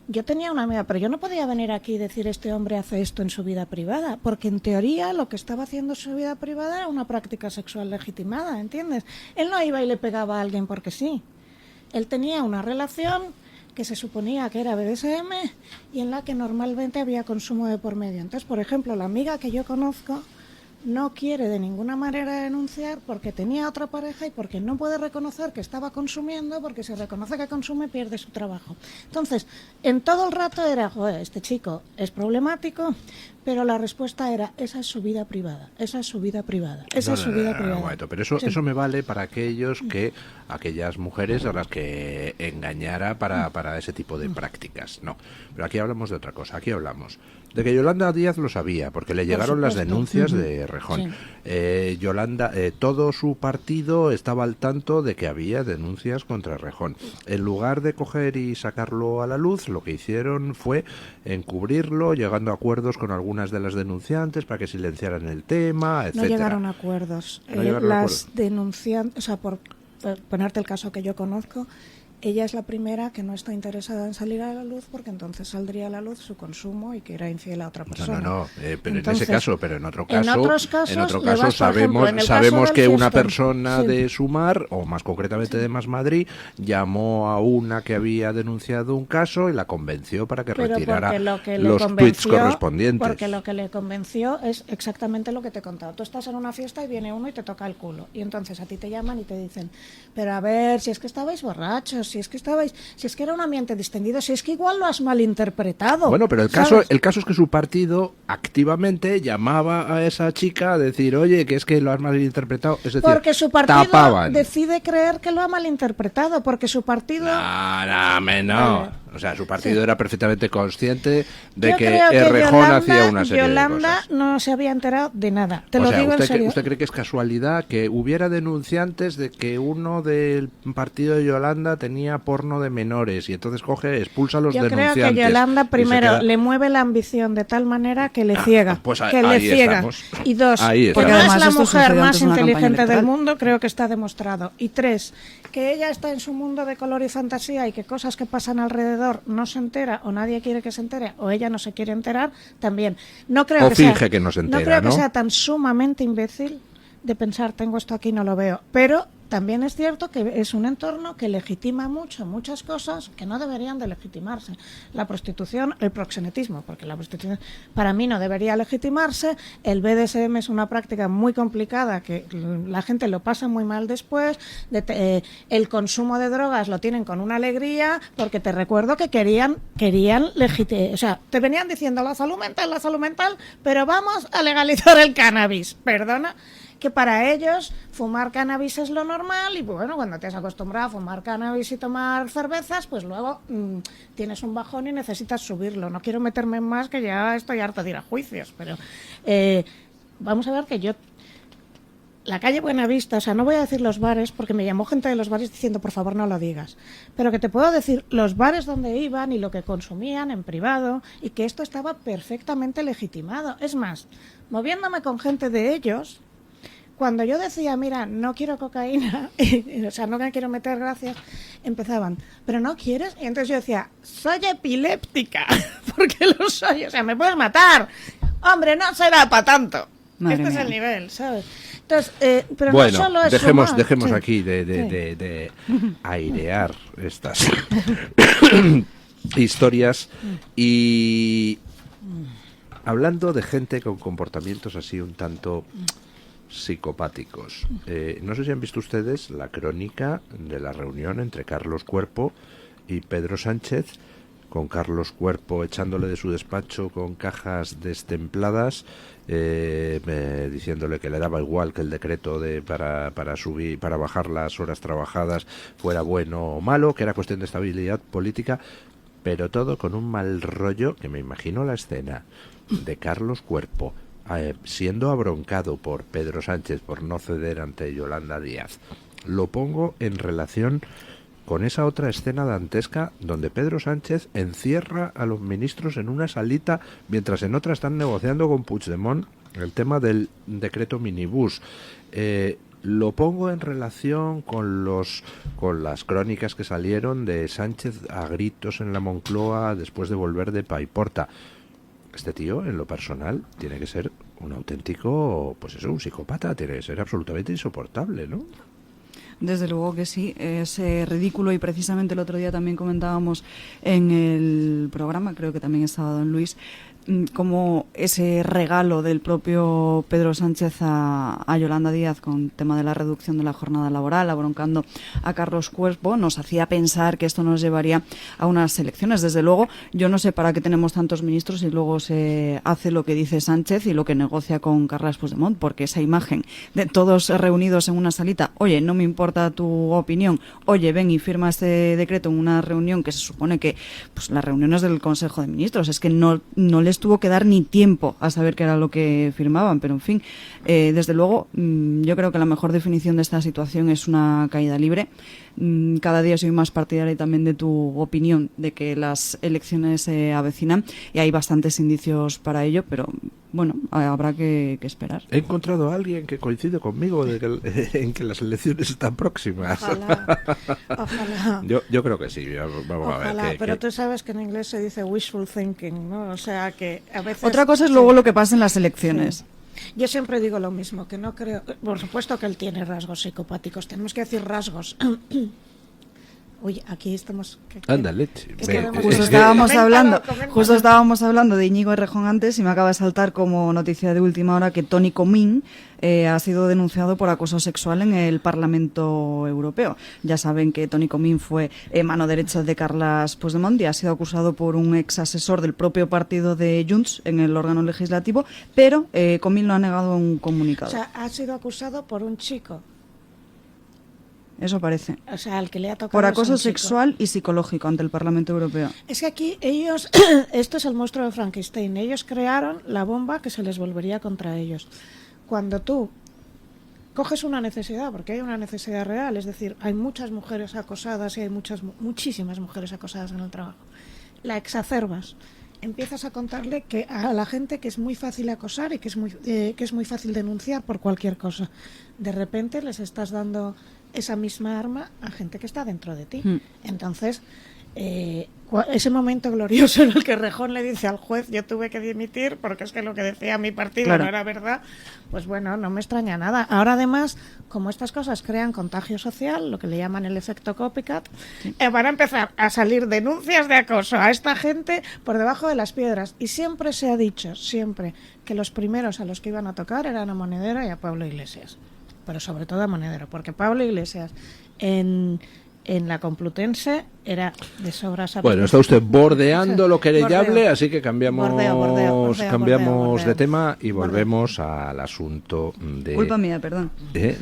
Yo tenía una amiga, pero yo no podía venir aquí y decir este hombre hace esto en su vida privada, porque en teoría lo que estaba haciendo en su vida privada era una práctica sexual legitimada, ¿entiendes? Él no iba y le pegaba a alguien porque sí. Él tenía una relación que se suponía que era BDSM y en la que normalmente había consumo de por medio. Entonces, por ejemplo, la amiga que yo conozco no quiere de ninguna manera denunciar porque tenía otra pareja y porque no puede reconocer que estaba consumiendo, porque si reconoce que consume pierde su trabajo. Entonces, en todo el rato era, joder, este chico es problemático, pero la respuesta era, esa es su vida privada, esa es su vida privada, esa es su vida privada. Un momento, pero eso, Sí. eso me vale para aquellas mujeres a las que engañara para ese tipo de prácticas. No, pero aquí hablamos de otra cosa. Aquí hablamos de que Yolanda Díaz lo sabía, porque le llegaron las supuesto. denuncias de Rejón. Yolanda, todo su partido estaba al tanto de que había denuncias contra Rejón. En lugar de coger y sacarlo a la luz, lo que hicieron fue encubrirlo, llegando a acuerdos con algunas de las denunciantes para que silenciaran el tema, No etcétera. llegaron a acuerdos. No llegaron a Las acuerdos. denunciantes, o sea, por ponerte el caso que yo conozco, ella es la primera que no está interesada en salir a la luz porque entonces saldría a la luz su consumo y que era infiel a otra persona. No, pero Entonces, en ese caso, pero en otro en caso, otros casos, le vas, por sabemos, ejemplo, en el sabemos caso que del una fiestón, persona sí. de Sumar, o más concretamente de Más Madrid, llamó a una que había denunciado un caso y la convenció para que Pero retirara porque lo que le los tweets convenció, correspondientes. porque lo que le convenció es exactamente lo que te he contado. Tú estás en una fiesta y viene uno y te toca el culo. Y entonces a ti te llaman y te dicen, pero a ver, si es que estabais borrachos, si es que era un ambiente distendido, si es que igual lo has malinterpretado. Bueno, pero el ¿sabes? caso es que su partido activamente llamaba a esa chica a decir, oye, que es que lo has malinterpretado. Es decir, Porque su partido tapaban. decide creer que lo ha malinterpretado, porque su partido... No. Vale. O sea, su partido era perfectamente consciente de Yo que creo que Errejón hacía una serie Yolanda de cosas. no se había enterado de nada. Te O lo sea, digo en serio. ¿usted cree que es casualidad que hubiera denunciantes de que uno del partido de Yolanda tenía porno de menores y entonces coge, expulsa a los Yo creo denunciantes? que Yolanda y se primero queda- le mueve la ambición de tal manera que le ciega, pues que le ahí ciega. estamos. Y dos, Ahí que estamos. no es Además, la esto mujer sucedió más antes de una campaña inteligente del electoral. mundo, creo que está demostrado. Y tres, que ella está en su mundo de color y fantasía y que cosas que pasan alrededor no se entera o nadie quiere que se entere o ella no se quiere enterar, también. No creo O que finge sea, que no se entera, creo que ¿no? sea tan sumamente imbécil de pensar, tengo esto aquí, no lo veo. Pero también es cierto que es un entorno que legitima muchas cosas que no deberían de legitimarse. La prostitución, el proxenetismo, porque la prostitución para mí no debería legitimarse. El BDSM es una práctica muy complicada que la gente lo pasa muy mal después. El consumo de drogas lo tienen con una alegría, porque te recuerdo que querían o sea, te venían diciendo la salud mental, pero vamos a legalizar el cannabis. Perdona, que para ellos fumar cannabis es lo normal y bueno, cuando te has acostumbrado a fumar cannabis y tomar cervezas, pues luego tienes un bajón y necesitas subirlo. No quiero meterme en más, que ya estoy harta de ir a juicios, pero vamos a ver que yo... La calle Buenavista, o sea, no voy a decir los bares porque me llamó gente de los bares diciendo por favor no lo digas, pero que te puedo decir los bares donde iban y lo que consumían en privado y que esto estaba perfectamente legitimado. Es más, moviéndome con gente de ellos, cuando yo decía, mira, no quiero cocaína, o sea, no me quiero meter, gracias, empezaban, ¿pero no quieres? Y entonces yo decía, soy epiléptica, porque lo soy, o sea, me puedes matar. Hombre, no será para tanto. Madre Este mía. es el nivel, ¿sabes? Entonces, pero Bueno, no solo es dejemos fumar, sí. aquí de airear estas historias y hablando de gente con comportamientos así un tanto psicopáticos. No sé si han visto ustedes la crónica de la reunión entre Carlos Cuerpo y Pedro Sánchez, con Carlos Cuerpo echándole de su despacho con cajas destempladas, diciéndole que le daba igual que el decreto para bajar las horas trabajadas fuera bueno o malo, que era cuestión de estabilidad política. pero todo con un mal rollo que me imagino la escena de Carlos Cuerpo siendo abroncado por Pedro Sánchez por no ceder ante Yolanda Díaz. Lo pongo en relación con esa otra escena dantesca donde Pedro Sánchez encierra a los ministros en una salita mientras en otra están negociando con Puigdemont el tema del decreto minibús. Lo pongo en relación con las crónicas que salieron de Sánchez a gritos en la Moncloa después de volver de Paiporta. Este tío, en lo personal, tiene que ser un auténtico, pues eso, un psicópata, tiene que ser absolutamente insoportable, ¿no? Desde luego que sí, es ridículo, y precisamente el otro día también comentábamos en el programa, creo que también estaba don Luis, como ese regalo del propio Pedro Sánchez a Yolanda Díaz con el tema de la reducción de la jornada laboral, abroncando a Carlos Cuerpo, nos hacía pensar que esto nos llevaría a unas elecciones. Desde luego, yo no sé para qué tenemos tantos ministros y luego se hace lo que dice Sánchez y lo que negocia con Carles Puigdemont, porque esa imagen de todos reunidos en una salita, oye, no me importa tu opinión, oye, ven y firma este decreto en una reunión que se supone que, pues las reuniones del Consejo de Ministros, es que no les tuvo que dar ni tiempo a saber qué era lo que firmaban, pero en fin, desde luego yo creo que la mejor definición de esta situación es una caída libre. Cada día soy más partidaria también de tu opinión de que las elecciones se avecinan y hay bastantes indicios para ello, pero bueno, habrá que esperar. He encontrado a alguien que coincide conmigo en que las elecciones están próximas. Ojalá. Yo creo que sí. Vamos Ojalá, a ver. pero tú sabes que en inglés se dice wishful thinking, ¿no? O sea que a veces... Otra cosa es luego lo que pasa en las elecciones. Sí. Yo siempre digo lo mismo, que no creo... Por supuesto que él tiene rasgos psicopáticos, tenemos que decir rasgos. Uy, aquí estamos... Ándale. Justo estábamos hablando de Íñigo Errejón antes y me acaba de saltar como noticia de última hora que Toni Comín ha sido denunciado por acoso sexual en el Parlamento Europeo. Ya saben que Toni Comín fue mano derecha de Carles Puigdemont y ha sido acusado por un ex asesor del propio partido de Junts en el órgano legislativo, pero Comín lo ha negado en un comunicado. O sea, ha sido acusado por un chico. Eso parece. O sea, al que le ha tocado... Por acoso sexual y psicológico ante el Parlamento Europeo. Es que aquí ellos, esto es el monstruo de Frankenstein, ellos crearon la bomba que se les volvería contra ellos. Cuando tú coges una necesidad, porque hay una necesidad real, es decir, hay muchas mujeres acosadas y hay muchísimas mujeres acosadas en el trabajo, la exacerbas. Empiezas a contarle que a la gente que es muy fácil acosar y que es muy fácil denunciar por cualquier cosa. De repente les estás dando esa misma arma a gente que está dentro de ti. Entonces, ese momento glorioso en el que Rejón le dice al juez, yo tuve que dimitir porque es que lo que decía mi partido no era verdad, pues bueno, no me extraña nada. Ahora además, como estas cosas crean contagio social, lo que le llaman el efecto copycat, van a empezar a salir denuncias de acoso a esta gente por debajo de las piedras. Y siempre se ha dicho, siempre, que los primeros a los que iban a tocar eran a Monedero y a Pablo Iglesias. Pero sobre todo a Monedero, porque Pablo Iglesias en la Complutense era de sobra sabido. Bueno, está usted bordeando lo querellable, Bordeo. Así que cambiamos Bordeo. de tema y volvemos al asunto de... Culpa mía, perdón.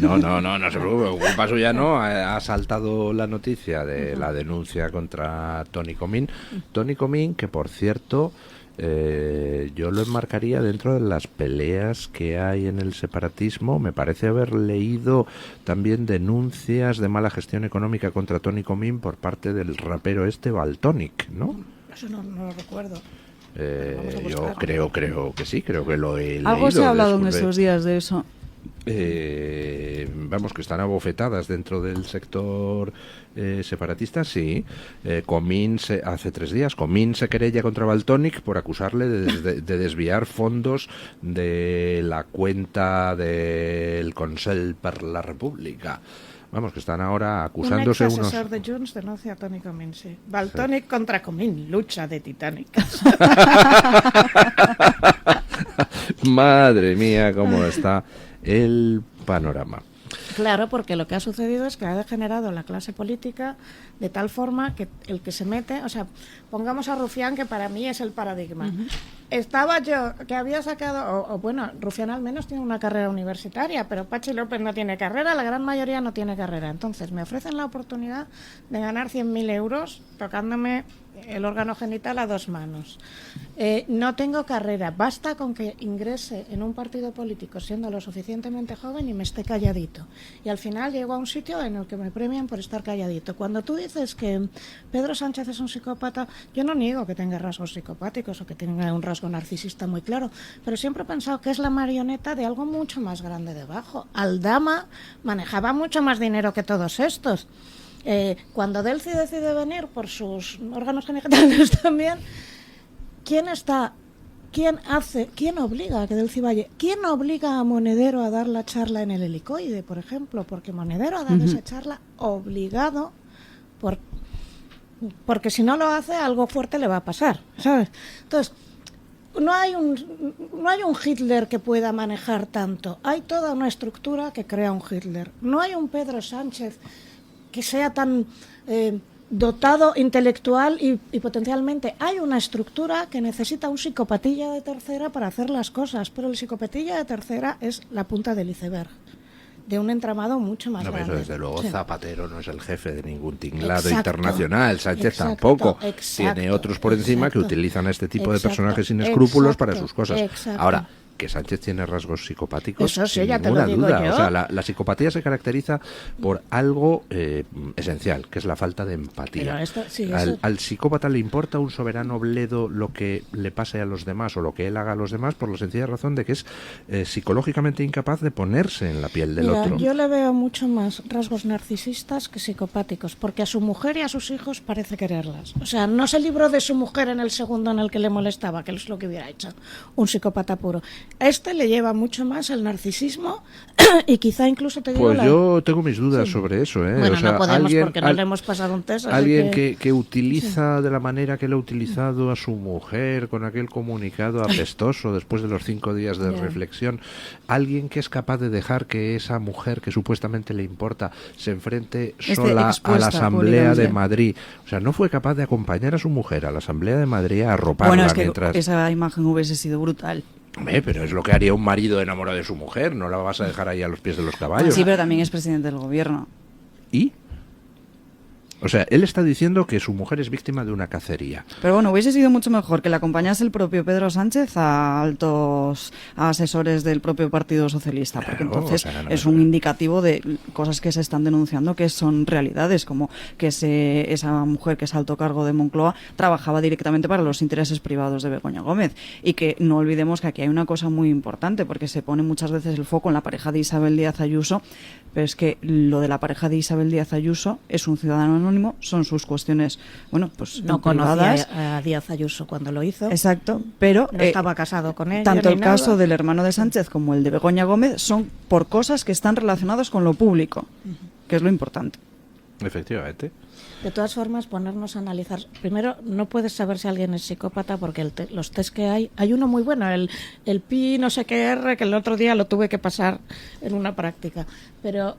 No se preocupe, culpa suya no. Ha saltado la noticia de la denuncia contra Toni Comín. Toni Comín, que por cierto... yo lo enmarcaría dentro de las peleas que hay en el separatismo. Me parece haber leído también denuncias de mala gestión económica contra Toni Comín por parte del rapero Valtònyc, ¿no? Eso no lo recuerdo. Yo creo que sí, creo que lo he leído. Algo se ha hablado en estos días de eso. Vamos, que están abofetadas dentro del sector separatista, sí. Comín hace 3 días Comín se querella contra Valtònyc por acusarle de desviar fondos de la cuenta del Consell per la República. Vamos, que están ahora acusándose un ex unos... asesor de Junts denuncia a Toni Comín, sí. Valtònyc contra Comín, lucha de Titanic. Madre mía, cómo está el panorama. Claro, porque lo que ha sucedido es que ha degenerado la clase política de tal forma que el que se mete, o sea, pongamos a Rufián, que para mí es el paradigma. Estaba yo, que había sacado, bueno, Rufián al menos tiene una carrera universitaria, pero Patxi López no tiene carrera, la gran mayoría no tiene carrera. Entonces me ofrecen la oportunidad de ganar 100.000 euros tocándome el órgano genital a 2 manos. No tengo carrera, basta con que ingrese en un partido político siendo lo suficientemente joven y me esté calladito. Y al final llego a un sitio en el que me premian por estar calladito. Cuando tú dices que Pedro Sánchez es un psicópata, yo no niego que tenga rasgos psicopáticos o que tenga un rasgo narcisista muy claro, pero siempre he pensado que es la marioneta de algo mucho más grande debajo. Aldama manejaba mucho más dinero que todos estos. Cuando Delcy decide venir por sus órganos genitales también, ¿quién obliga a que Delcy vaya? ¿Quién obliga a Monedero a dar la charla en el Helicoide, por ejemplo? Porque Monedero ha dado esa charla obligado, porque si no lo hace, algo fuerte le va a pasar, ¿sabes? Entonces, no hay un Hitler que pueda manejar tanto. Hay toda una estructura que crea un Hitler. No hay un Pedro Sánchez que sea tan dotado intelectual y potencialmente. Hay una estructura que necesita un psicopatilla de tercera para hacer las cosas, pero el psicopatilla de tercera es la punta del iceberg de un entramado mucho más grande. Pero desde luego, sí. Zapatero no es el jefe de ningún tinglado Exacto. internacional, Sánchez tampoco. Tiene otros por encima que utilizan a este tipo de personajes sin escrúpulos para sus cosas. Ahora, que Sánchez tiene rasgos psicopáticos, eso sí, sin ya ninguna te lo digo duda. yo. O sea, la psicopatía se caracteriza por algo esencial, que es la falta de empatía. Al psicópata le importa un soberano bledo lo que le pase a los demás o lo que él haga a los demás, por la sencilla razón de que es psicológicamente incapaz de ponerse en la piel del otro. Yo le veo mucho más rasgos narcisistas que psicopáticos, porque a su mujer y a sus hijos parece quererlas. O sea, no se libró de su mujer en el segundo en el que le molestaba, que es lo que hubiera hecho un psicópata puro. Este le lleva mucho más al narcisismo y quizá incluso te digo... Pues yo tengo mis dudas sobre eso. Bueno, o sea, no podemos porque no le hemos pasado un test. Alguien que utiliza de la manera que lo ha utilizado a su mujer, con aquel comunicado apestoso después de los 5 días de reflexión. Alguien que es capaz de dejar que esa mujer que supuestamente le importa se enfrente sola a la Asamblea de Madrid. O sea, no fue capaz de acompañar a su mujer a la Asamblea de Madrid a arroparla. Bueno, es que mientras... esa imagen hubiese sido brutal. Pero es lo que haría un marido enamorado de su mujer, no la vas a dejar ahí a los pies de los caballos. Sí, pero también es presidente del gobierno. ¿Y? O sea, él está diciendo que su mujer es víctima de una cacería. Pero bueno, hubiese sido mucho mejor que le acompañase el propio Pedro Sánchez a altos asesores del propio Partido Socialista, porque entonces es un indicativo de cosas que se están denunciando que son realidades, como que esa mujer que es alto cargo de Moncloa trabajaba directamente para los intereses privados de Begoña Gómez. Y que no olvidemos que aquí hay una cosa muy importante, porque se pone muchas veces el foco en la pareja de Isabel Díaz Ayuso, pero es que lo de la pareja de Isabel Díaz Ayuso es un ciudadano anónimo, son sus cuestiones, bueno, pues no conocía a Díaz Ayuso cuando lo hizo. Exacto, pero no estaba casado con ella. Tanto el caso del hermano de Sánchez como el de Begoña Gómez son por cosas que están relacionadas con lo público, que es lo importante. Efectivamente. De todas formas, ponernos a analizar. Primero, no puedes saber si alguien es psicópata porque los test que hay uno muy bueno, el pi no sé qué R, que el otro día lo tuve que pasar en una práctica. Pero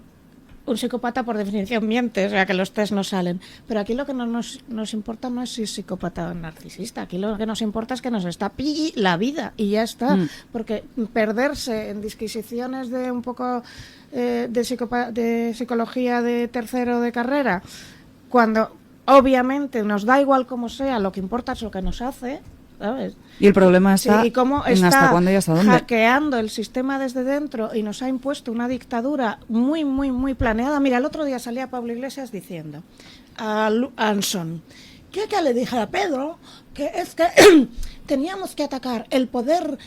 un psicópata por definición miente, o sea que los test no salen. Pero aquí lo que no nos importa no es si es psicópata o narcisista. Aquí lo que nos importa es que nos está la vida y ya está. Porque perderse en disquisiciones de un poco de psicología de tercero de carrera, cuando obviamente nos da igual como sea, lo que importa es lo que nos hace, ¿sabes? Y el problema está y cómo en hasta cuándo y hasta dónde. Hackeando el sistema desde dentro y nos ha impuesto una dictadura muy, muy, muy planeada. Mira, el otro día salía Pablo Iglesias diciendo a Anson que le dije a Pedro que es que teníamos que atacar el poder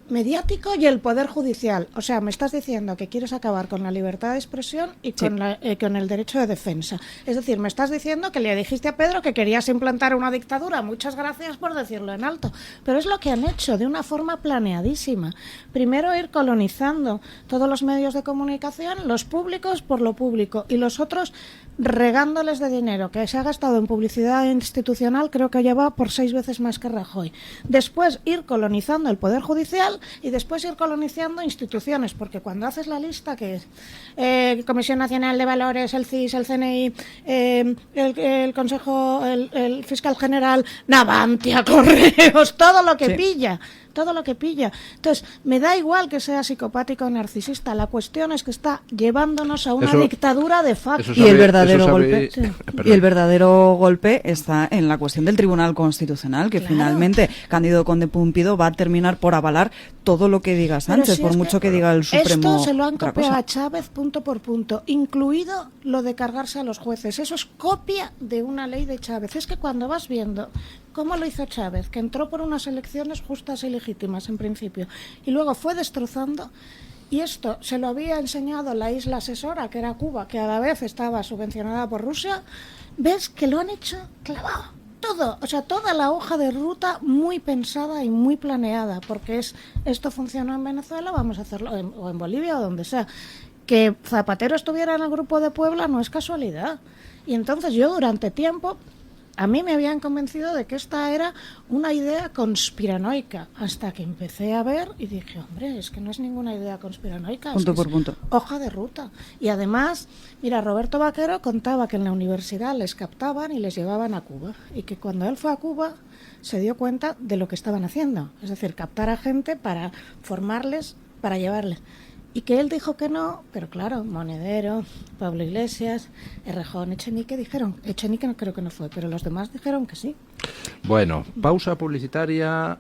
mediático y el poder judicial. O sea, me estás diciendo que quieres acabar con la libertad de expresión y con el derecho de defensa. Es decir, me estás diciendo que le dijiste a Pedro que querías implantar una dictadura. Muchas gracias por decirlo en alto. Pero es lo que han hecho de una forma planeadísima. Primero ir colonizando todos los medios de comunicación, los públicos por lo público y los otros regándoles de dinero que se ha gastado en publicidad institucional, creo que ya va por 6 veces más que Rajoy. Después ir colonizando el Poder Judicial y después ir colonizando instituciones, porque cuando haces la lista que es Comisión Nacional de Valores, el CIS, el CNI, el Consejo, el Fiscal General, Navantia, Correos, todo lo que pilla, todo lo que pilla. Entonces, me da igual que sea psicopático o narcisista, la cuestión es que está llevándonos a una dictadura de facto. Y el verdadero golpe, y el verdadero golpe está en la cuestión del Tribunal Constitucional, que finalmente Cándido Conde Pumpido va a terminar por avalar todo lo que diga Sánchez, por mucho que diga el Supremo. Esto se lo han copiado a Chávez punto por punto, incluido lo de cargarse a los jueces. Eso es copia de una ley de Chávez. Es que cuando vas viendo cómo lo hizo Chávez, que entró por unas elecciones justas y legítimas en principio, y luego fue destrozando, y esto se lo había enseñado la isla asesora, que era Cuba, que a la vez estaba subvencionada por Rusia, ves que lo han hecho clavado. Todo, o sea, toda la hoja de ruta muy pensada y muy planeada, porque esto funcionó en Venezuela, vamos a hacerlo, o en Bolivia o donde sea. Que Zapatero estuviera en el Grupo de Puebla no es casualidad. Y entonces yo durante tiempo, a mí me habían convencido de que esta era una idea conspiranoica, hasta que empecé a ver y dije, hombre, es que no es ninguna idea conspiranoica, Punto es por punto. Hoja de ruta. Y además, mira, Roberto Vaquero contaba que en la universidad les captaban y les llevaban a Cuba, y que cuando él fue a Cuba se dio cuenta de lo que estaban haciendo, es decir, captar a gente para formarles, para llevarles. Y que él dijo que no, pero claro, Monedero, Pablo Iglesias, Errejón, Echenique dijeron, Echenique no creo que no fue, pero los demás dijeron que sí. Bueno, pausa publicitaria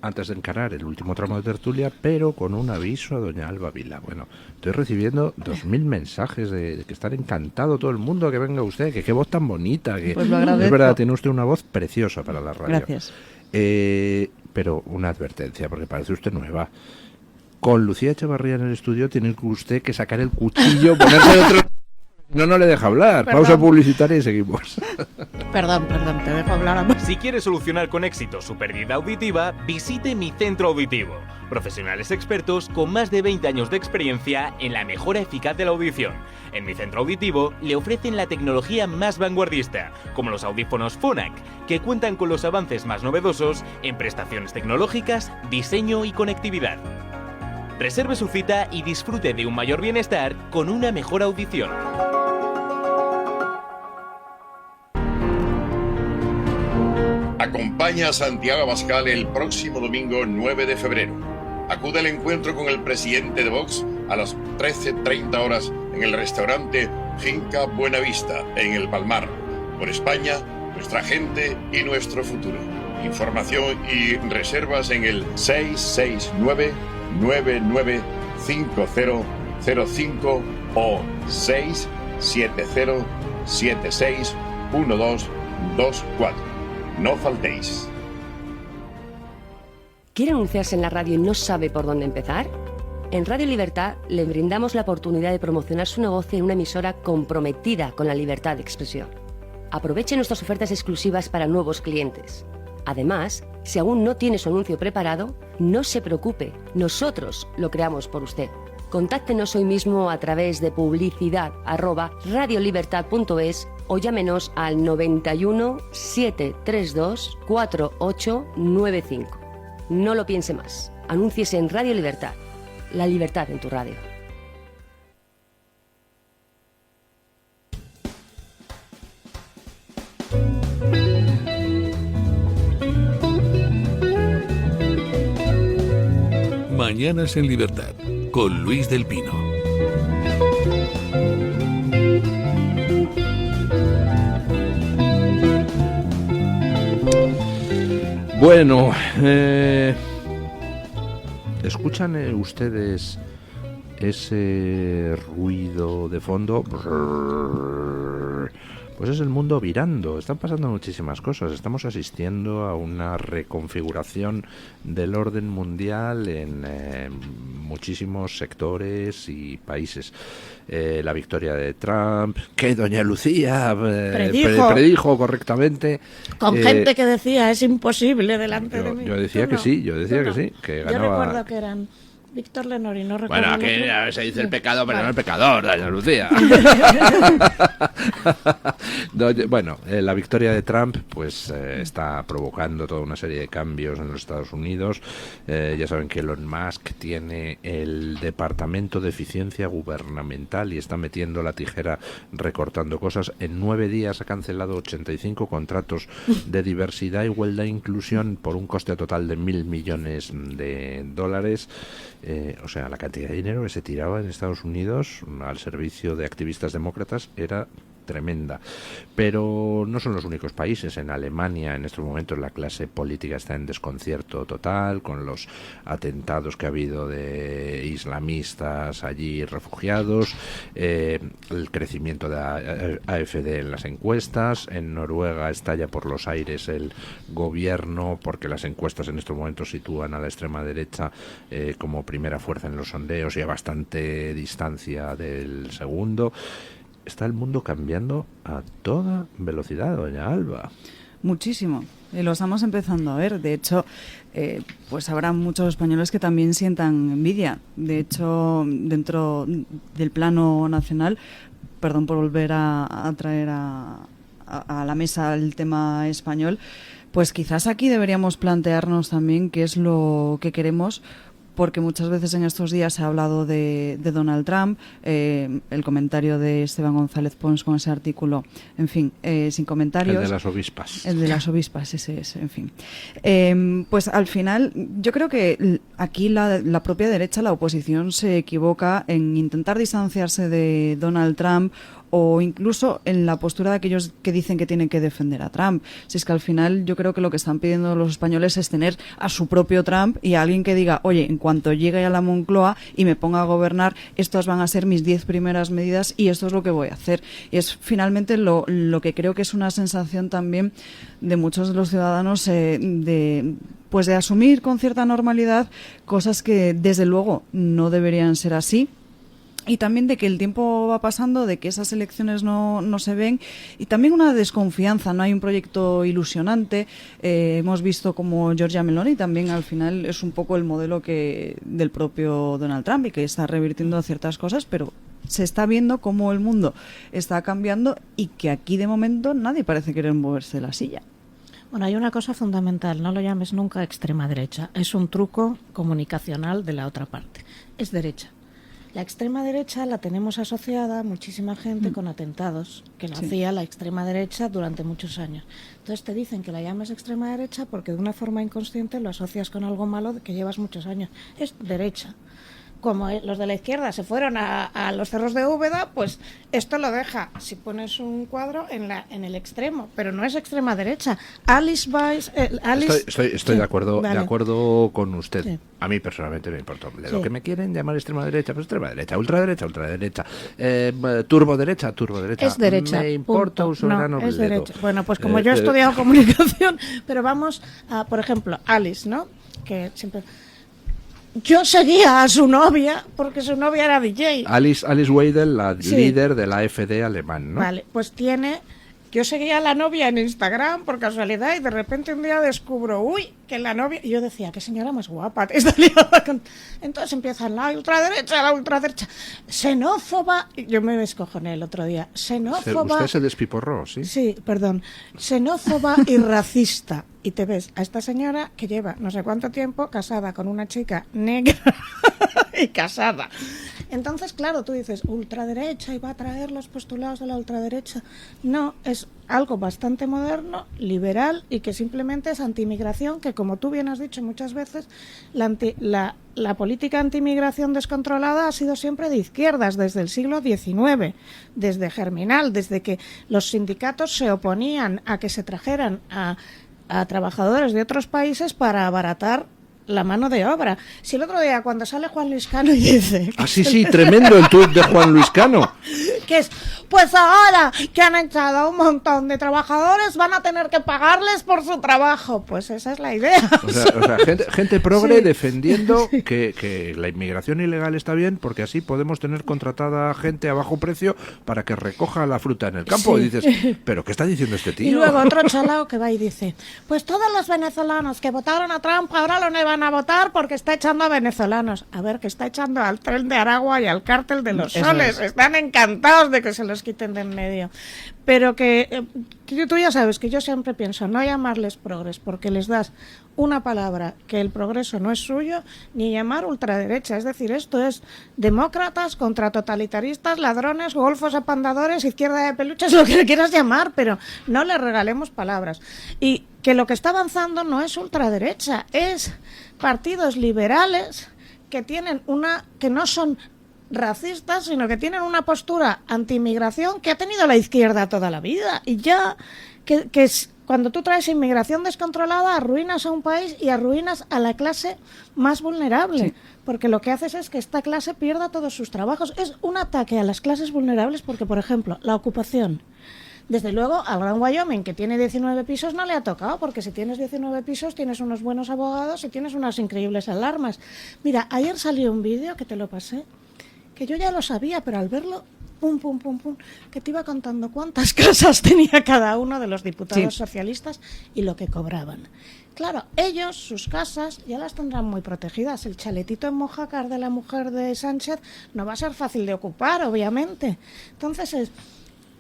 antes de encarar el último tramo de tertulia, pero con un aviso a doña Alba Vila. Bueno, estoy recibiendo 2000 mensajes de que estar encantado todo el mundo que venga usted, que qué voz tan bonita, que Pues lo agradezco. es verdad, tiene usted una voz preciosa para la radio. Gracias. Pero una advertencia, porque parece usted nueva. Con Lucía Echevarría en el estudio tiene usted que sacar el cuchillo, ponerse otro... No le deja hablar. Perdón. Pausa publicitaria y seguimos. Perdón, te dejo hablar a mí. Si quiere solucionar con éxito su pérdida auditiva, visite Mi Centro Auditivo. Profesionales expertos con más de 20 años de experiencia en la mejora eficaz de la audición. En Mi Centro Auditivo le ofrecen la tecnología más vanguardista, como los audífonos Phonak, que cuentan con los avances más novedosos en prestaciones tecnológicas, diseño y conectividad. Reserve su cita y disfrute de un mayor bienestar con una mejor audición. Acompaña a Santiago Abascal el próximo domingo 9 de febrero. Acude al encuentro con el presidente de Vox a las 13:30 horas en el restaurante Finca Buenavista, en El Palmar. Por España, nuestra gente y nuestro futuro. Información y reservas en el 669-995005 o 670761224. No faltéis. ¿Quiere anunciarse en la radio y no sabe por dónde empezar? En Radio Libertad le brindamos la oportunidad de promocionar su negocio en una emisora comprometida con la libertad de expresión. Aproveche nuestras ofertas exclusivas para nuevos clientes. Además, si aún no tiene su anuncio preparado, no se preocupe, nosotros lo creamos por usted. Contáctenos hoy mismo a través de publicidad@radiolibertad.es o llámenos al 91 732 4895. No lo piense más. Anúnciese en Radio Libertad. La libertad en tu radio. Mañanas en Libertad, con Luis del Pino. Bueno, ¿escuchan ustedes ese ruido de fondo? Pues es el mundo virando. Están pasando muchísimas cosas. Estamos asistiendo a una reconfiguración del orden mundial en muchísimos sectores y países. La victoria de Trump, que doña Lucía predijo correctamente. Con gente que decía, es imposible delante de mí. Yo decía que sí, que que ganaba. Yo recuerdo que eran Víctor Lenori, no recuerdo. Bueno, aquí el otro. se dice el Sí. pecado, pero Vale. no el pecador, doña Lucía. Bueno, la victoria de Trump pues está provocando toda una serie de cambios en los Estados Unidos. Ya saben que Elon Musk tiene el Departamento de Eficiencia Gubernamental y está metiendo la tijera recortando cosas. En 9 días ha cancelado 85 contratos de diversidad, igualdad e inclusión por un coste total de $1.000 millones. O sea, la cantidad de dinero que se tiraba en Estados Unidos al servicio de activistas demócratas era tremenda. Pero no son los únicos países. En Alemania en estos momentos la clase política está en desconcierto total con los atentados que ha habido de islamistas allí refugiados, el crecimiento de AfD en las encuestas. En Noruega estalla por los aires el gobierno porque las encuestas en estos momentos sitúan a la extrema derecha como primera fuerza en los sondeos y a bastante distancia del segundo. Está el mundo cambiando a toda velocidad, doña Alba. Muchísimo. Y lo estamos empezando a ver. De hecho, pues habrá muchos españoles que también sientan envidia. De hecho, dentro del plano nacional, perdón por volver a traer a la mesa el tema español, pues quizás aquí deberíamos plantearnos también qué es lo que queremos, porque muchas veces en estos días se ha hablado de Donald Trump, el comentario de Esteban González Pons con ese artículo, en fin, sin comentarios. El de las ovispas. El de las ovispas, ese es, en fin. Pues al final, yo creo que aquí la propia derecha, la oposición, se equivoca en intentar distanciarse de Donald Trump o incluso en la postura de aquellos que dicen que tienen que defender a Trump. Si es que al final yo creo que lo que están pidiendo los españoles es tener a su propio Trump y a alguien que diga, oye, en cuanto llegue a la Moncloa y me ponga a gobernar, estas van a ser mis 10 primeras medidas y esto es lo que voy a hacer. Y es finalmente lo que creo que es una sensación también de muchos de los ciudadanos de asumir con cierta normalidad cosas que desde luego no deberían ser así. Y también de que el tiempo va pasando, de que esas elecciones no se ven, y también una desconfianza, no hay un proyecto ilusionante. Hemos visto como Giorgia Meloni también al final es un poco el modelo del propio Donald Trump y que está revirtiendo ciertas cosas, pero se está viendo cómo el mundo está cambiando y que aquí de momento nadie parece querer moverse de la silla. Bueno, hay una cosa fundamental, no lo llames nunca extrema derecha, es un truco comunicacional de la otra parte, es derecha. La extrema derecha la tenemos asociada a muchísima gente con atentados, que lo hacía la extrema derecha durante muchos años. Entonces te dicen que la llames extrema derecha porque de una forma inconsciente lo asocias con algo malo que llevas muchos años. Es derecha. Como los de la izquierda se fueron a los cerros de Úbeda, pues esto lo deja, si pones un cuadro, en el extremo, pero no es extrema derecha. Alice Weiss... Estoy de acuerdo, vale. de acuerdo con usted. Sí. A mí personalmente me importa. De Sí. lo que me quieren llamar extrema derecha, pues extrema derecha, ultraderecha, turbo derecha. Es derecha. Me importa punto. un soberano No, es bledo. derecha. Bueno, pues como yo he estudiado comunicación, pero vamos a, por ejemplo, Alice, ¿no? Que siempre... Yo seguía a su novia porque su novia era DJ. Alice Weidel, la Sí. líder de la AfD alemán, ¿no? Vale, pues yo seguía a la novia en Instagram por casualidad y de repente un día descubro, que la novia... Y yo decía, qué señora más guapa, está liada con... Entonces empiezan la ultraderecha, xenófoba... Y yo me descojoné el otro día. Xenófoba... Usted se despiporró, ¿sí? Sí, perdón. Xenófoba y racista. Y te ves a esta señora que lleva no sé cuánto tiempo casada con una chica negra y casada. Entonces, claro, tú dices ultraderecha y va a traer los postulados de la ultraderecha. No, es algo bastante moderno, liberal y que simplemente es antiinmigración, que como tú bien has dicho muchas veces, la política antiinmigración descontrolada ha sido siempre de izquierdas desde el siglo XIX, desde Germinal, desde que los sindicatos se oponían a que se trajeran a trabajadores de otros países para abaratar la mano de obra. Si el otro día cuando sale Juan Luis Cano y dice... Ah, sí, tremendo el tuit de Juan Luis Cano. Que es, pues ahora que han echado a un montón de trabajadores van a tener que pagarles por su trabajo. Pues esa es la idea. O sea gente progre Sí. defendiendo que la inmigración ilegal está bien porque así podemos tener contratada gente a bajo precio para que recoja la fruta en el campo. Sí. Y dices, ¿pero qué está diciendo este tío? Y luego otro chalao que va y dice, pues todos los venezolanos que votaron a Trump ahora lo van van a votar porque está echando a venezolanos. A ver, que está echando al Tren de Aragua y al Cártel de los Soles. Están encantados de que se los quiten de en medio. Pero que tú ya sabes que yo siempre pienso no llamarles progres porque les das una palabra que el progreso no es suyo, ni llamar ultraderecha. Es decir, esto es demócratas contra totalitaristas, ladrones, golfos apandadores, izquierda de peluches, lo que le quieras llamar, pero no le regalemos palabras. Y que lo que está avanzando no es ultraderecha, es partidos liberales que tienen que no son racistas, sino que tienen una postura anti-inmigración que ha tenido la izquierda toda la vida. Y ya que cuando tú traes inmigración descontrolada, arruinas a un país y arruinas a la clase más vulnerable. Sí. Porque lo que haces es que esta clase pierda todos sus trabajos. Es un ataque a las clases vulnerables porque, por ejemplo, la ocupación. Desde luego, al Gran Wyoming, que tiene 19 pisos, no le ha tocado, porque si tienes 19 pisos tienes unos buenos abogados y tienes unas increíbles alarmas. Mira, ayer salió un vídeo que te lo pasé, que yo ya lo sabía, pero al verlo, pum, pum, pum, pum, que te iba contando cuántas casas tenía cada uno de los diputados socialistas y lo que cobraban. Claro, ellos, sus casas, ya las tendrán muy protegidas. El chaletito en Mojácar de la mujer de Sánchez no va a ser fácil de ocupar, obviamente. Entonces,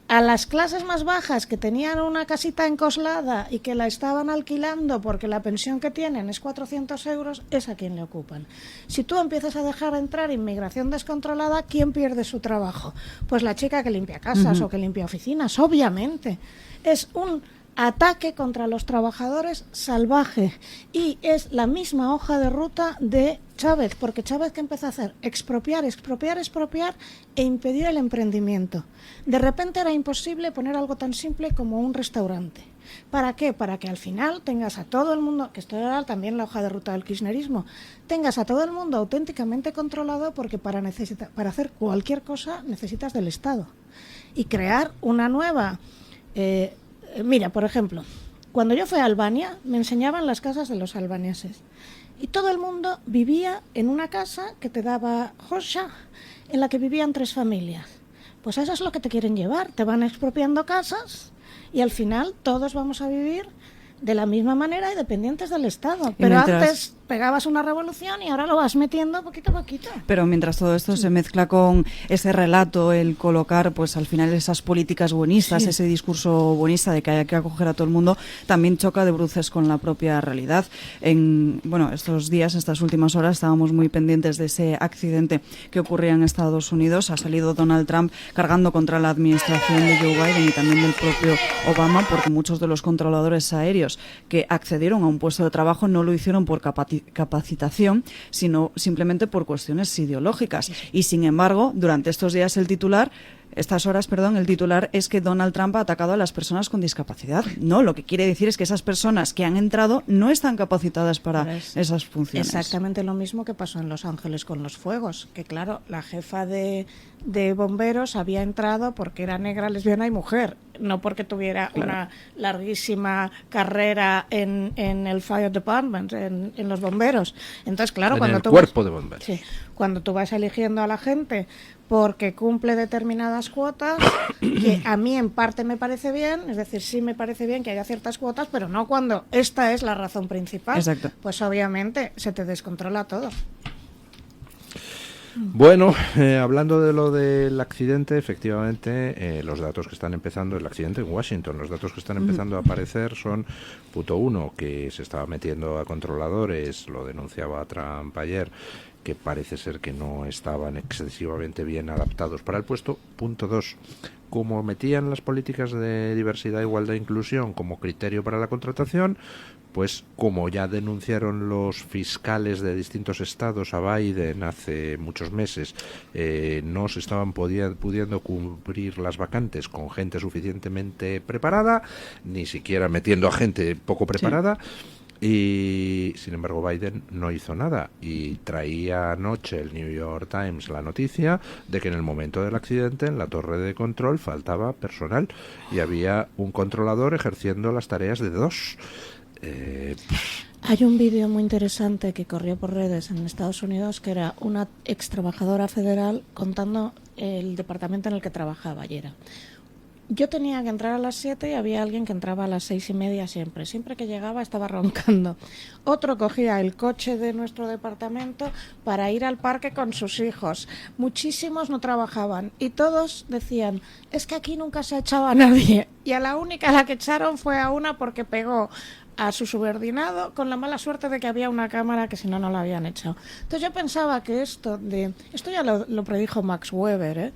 a las clases más bajas que tenían una casita encoslada y que la estaban alquilando porque la pensión que tienen es 400 euros, es a quien le ocupan. Si tú empiezas a dejar entrar inmigración descontrolada, ¿quién pierde su trabajo? Pues la chica que limpia casas o que limpia oficinas, obviamente. Es un ataque contra los trabajadores salvaje y es la misma hoja de ruta de Chávez, porque Chávez ¿qué empezó a hacer? Expropiar e impedir el emprendimiento. De repente era imposible poner algo tan simple como un restaurante. ¿Para qué? Para que al final tengas a todo el mundo, que esto era también la hoja de ruta del kirchnerismo, tengas a todo el mundo auténticamente controlado, porque para hacer cualquier cosa necesitas del Estado. Y crear una nueva... mira, por ejemplo, cuando yo fui a Albania, me enseñaban las casas de los albaneses. Y todo el mundo vivía en una casa que te daba Hosha, en la que vivían 3 familias. Pues eso es lo que te quieren llevar. Te van expropiando casas y al final todos vamos a vivir de la misma manera y dependientes del Estado. Pero antes pegabas una revolución y ahora lo vas metiendo poquito a poquito. Pero mientras todo esto se mezcla con ese relato, el colocar pues al final esas políticas buenistas, ese discurso buenista de que hay que acoger a todo el mundo, también choca de bruces con la propia realidad. Estos días, estas últimas horas, estábamos muy pendientes de ese accidente que ocurría en Estados Unidos. Ha salido Donald Trump cargando contra la administración de Joe Biden y también del propio Obama, porque muchos de los controladores aéreos que accedieron a un puesto de trabajo no lo hicieron por capacitación, sino simplemente por cuestiones ideológicas. Y sin embargo, durante estos días el titular es que Donald Trump ha atacado a las personas con discapacidad. No, lo que quiere decir es que esas personas que han entrado no están capacitadas para esas funciones. Exactamente lo mismo que pasó en Los Ángeles con los fuegos, que claro, la jefa de bomberos había entrado porque era negra, lesbiana y mujer, no porque tuviera una larguísima carrera en el Fire Department, en los bomberos. Entonces, claro, cuando tú vas eligiendo a la gente porque cumple determinadas cuotas, que a mí en parte me parece bien, es decir, sí me parece bien que haya ciertas cuotas, pero no cuando esta es la razón principal. Exacto. Pues obviamente se te descontrola todo. Bueno, hablando de lo del accidente, efectivamente, los datos que están empezando, el accidente en Washington, los datos que están empezando a aparecer son, punto 1, que se estaba metiendo a controladores, lo denunciaba Trump ayer, que parece ser que no estaban excesivamente bien adaptados para el puesto. Punto 2, como metían las políticas de diversidad, igualdad e inclusión como criterio para la contratación, pues como ya denunciaron los fiscales de distintos estados a Biden hace muchos meses, no se estaban pudiendo cubrir las vacantes con gente suficientemente preparada, ni siquiera metiendo a gente poco preparada. Y sin embargo Biden no hizo nada y traía anoche el New York Times la noticia de que en el momento del accidente en la torre de control faltaba personal y había un controlador ejerciendo las tareas de 2. Hay un vídeo muy interesante que corrió por redes en Estados Unidos, que era una ex trabajadora federal contando el departamento en el que trabajaba ayer. yo tenía que entrar a las 7 y había alguien que entraba a las 6:30 siempre. Siempre que llegaba estaba roncando. Otro cogía el coche de nuestro departamento para ir al parque con sus hijos. Muchísimos no trabajaban y todos decían, es que aquí nunca se ha echado a nadie. Y a la única a la que echaron fue a una porque pegó a su subordinado con la mala suerte de que había una cámara que si no, no la habían echado. Entonces yo pensaba que esto ya lo predijo Max Weber,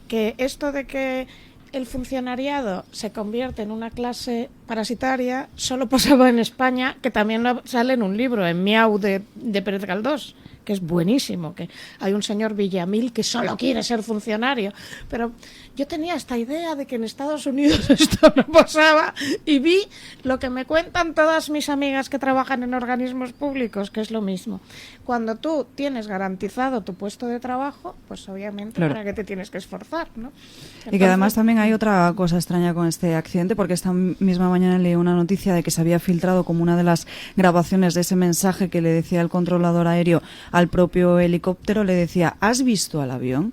que esto de que el funcionariado se convierte en una clase parasitaria solo pasaba en España, que también sale en un libro, en Miau de Pérez Galdós, que es buenísimo, que hay un señor Villamil que solo quiere ser funcionario, pero yo tenía esta idea de que en Estados Unidos esto no pasaba y vi lo que me cuentan todas mis amigas que trabajan en organismos públicos, que es lo mismo. Cuando tú tienes garantizado tu puesto de trabajo, pues obviamente claro, para qué te tienes que esforzar, ¿no? Entonces, y que además también hay otra cosa extraña con este accidente, porque esta misma mañana leí una noticia de que se había filtrado como una de las grabaciones de ese mensaje que le decía el controlador aéreo al propio helicóptero, le decía, ¿has visto al avión?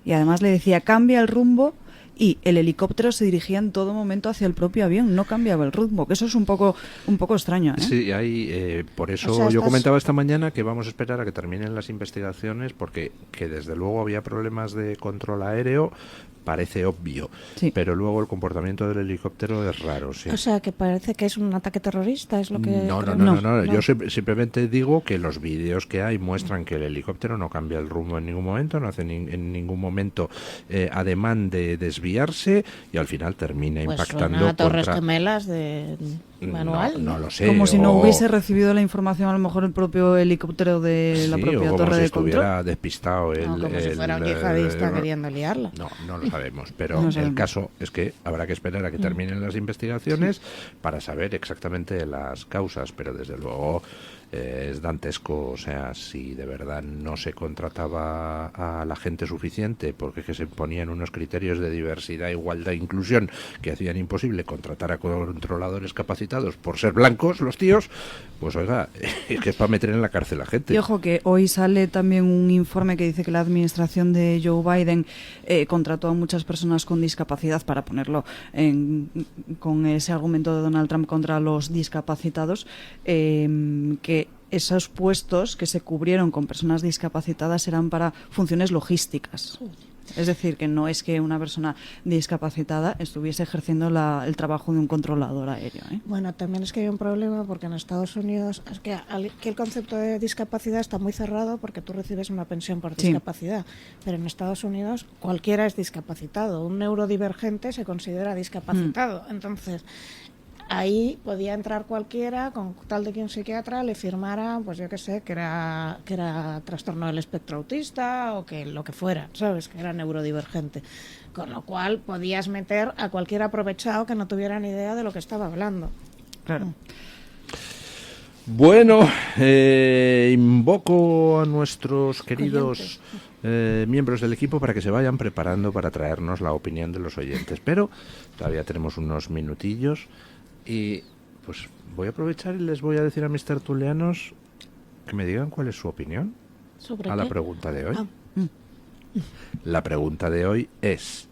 Y además le decía, cambia el rumbo, y el helicóptero se dirigía en todo momento hacia el propio avión, no cambiaba el rumbo, que eso es un poco extraño, ¿eh? Sí, hay, por eso o sea, yo comentaba esta mañana que vamos a esperar a que terminen las investigaciones, porque que desde luego había problemas de control aéreo, parece obvio, sí, pero luego el comportamiento del helicóptero es raro, sí. O sea, que parece que es un ataque terrorista, es lo que... No. Yo simplemente digo que los vídeos que hay muestran que el helicóptero no cambia el rumbo en ningún momento, no hace en ningún momento ademán de desviarse y al final termina pues impactando suena a Torres contra... Gemelas de manual. No lo sé. Como si no hubiese recibido la información a lo mejor el propio helicóptero de la propia torre de control. Como si estuviera despistado como si fuera un yihadista queriendo liarla. No lo sabemos, pero No el sabemos. caso es que habrá que esperar a que terminen las investigaciones para saber exactamente las causas, pero desde luego es dantesco. O sea, si de verdad no se contrataba a la gente suficiente porque que se ponían unos criterios de diversidad, igualdad e inclusión que hacían imposible contratar a controladores capacitados por ser blancos los tíos, pues oiga, es que es para meter en la cárcel a gente. Y ojo que hoy sale también un informe que dice que la administración de Joe Biden contrató a muchas personas con discapacidad para ponerlo con ese argumento de Donald Trump contra los discapacitados, que esos puestos que se cubrieron con personas discapacitadas eran para funciones logísticas. Es decir, que no es que una persona discapacitada estuviese ejerciendo el trabajo de un controlador aéreo, ¿eh? Bueno, también es que hay un problema porque en Estados Unidos es que el concepto de discapacidad está muy cerrado porque tú recibes una pensión por discapacidad, pero en Estados Unidos cualquiera es discapacitado. Un neurodivergente se considera discapacitado. Entonces, ahí podía entrar cualquiera con tal de que un psiquiatra le firmara, pues yo qué sé, que era trastorno del espectro autista o que lo que fuera, ¿sabes? Que era neurodivergente. Con lo cual podías meter a cualquier aprovechado que no tuviera ni idea de lo que estaba hablando. Claro. Bueno, invoco a nuestros queridos miembros del equipo para que se vayan preparando para traernos la opinión de los oyentes, pero todavía tenemos unos minutillos. Y pues voy a aprovechar y les voy a decir a mis tertulianos que me digan cuál es su opinión ¿Sobre a qué? la pregunta de hoy. La pregunta de hoy es,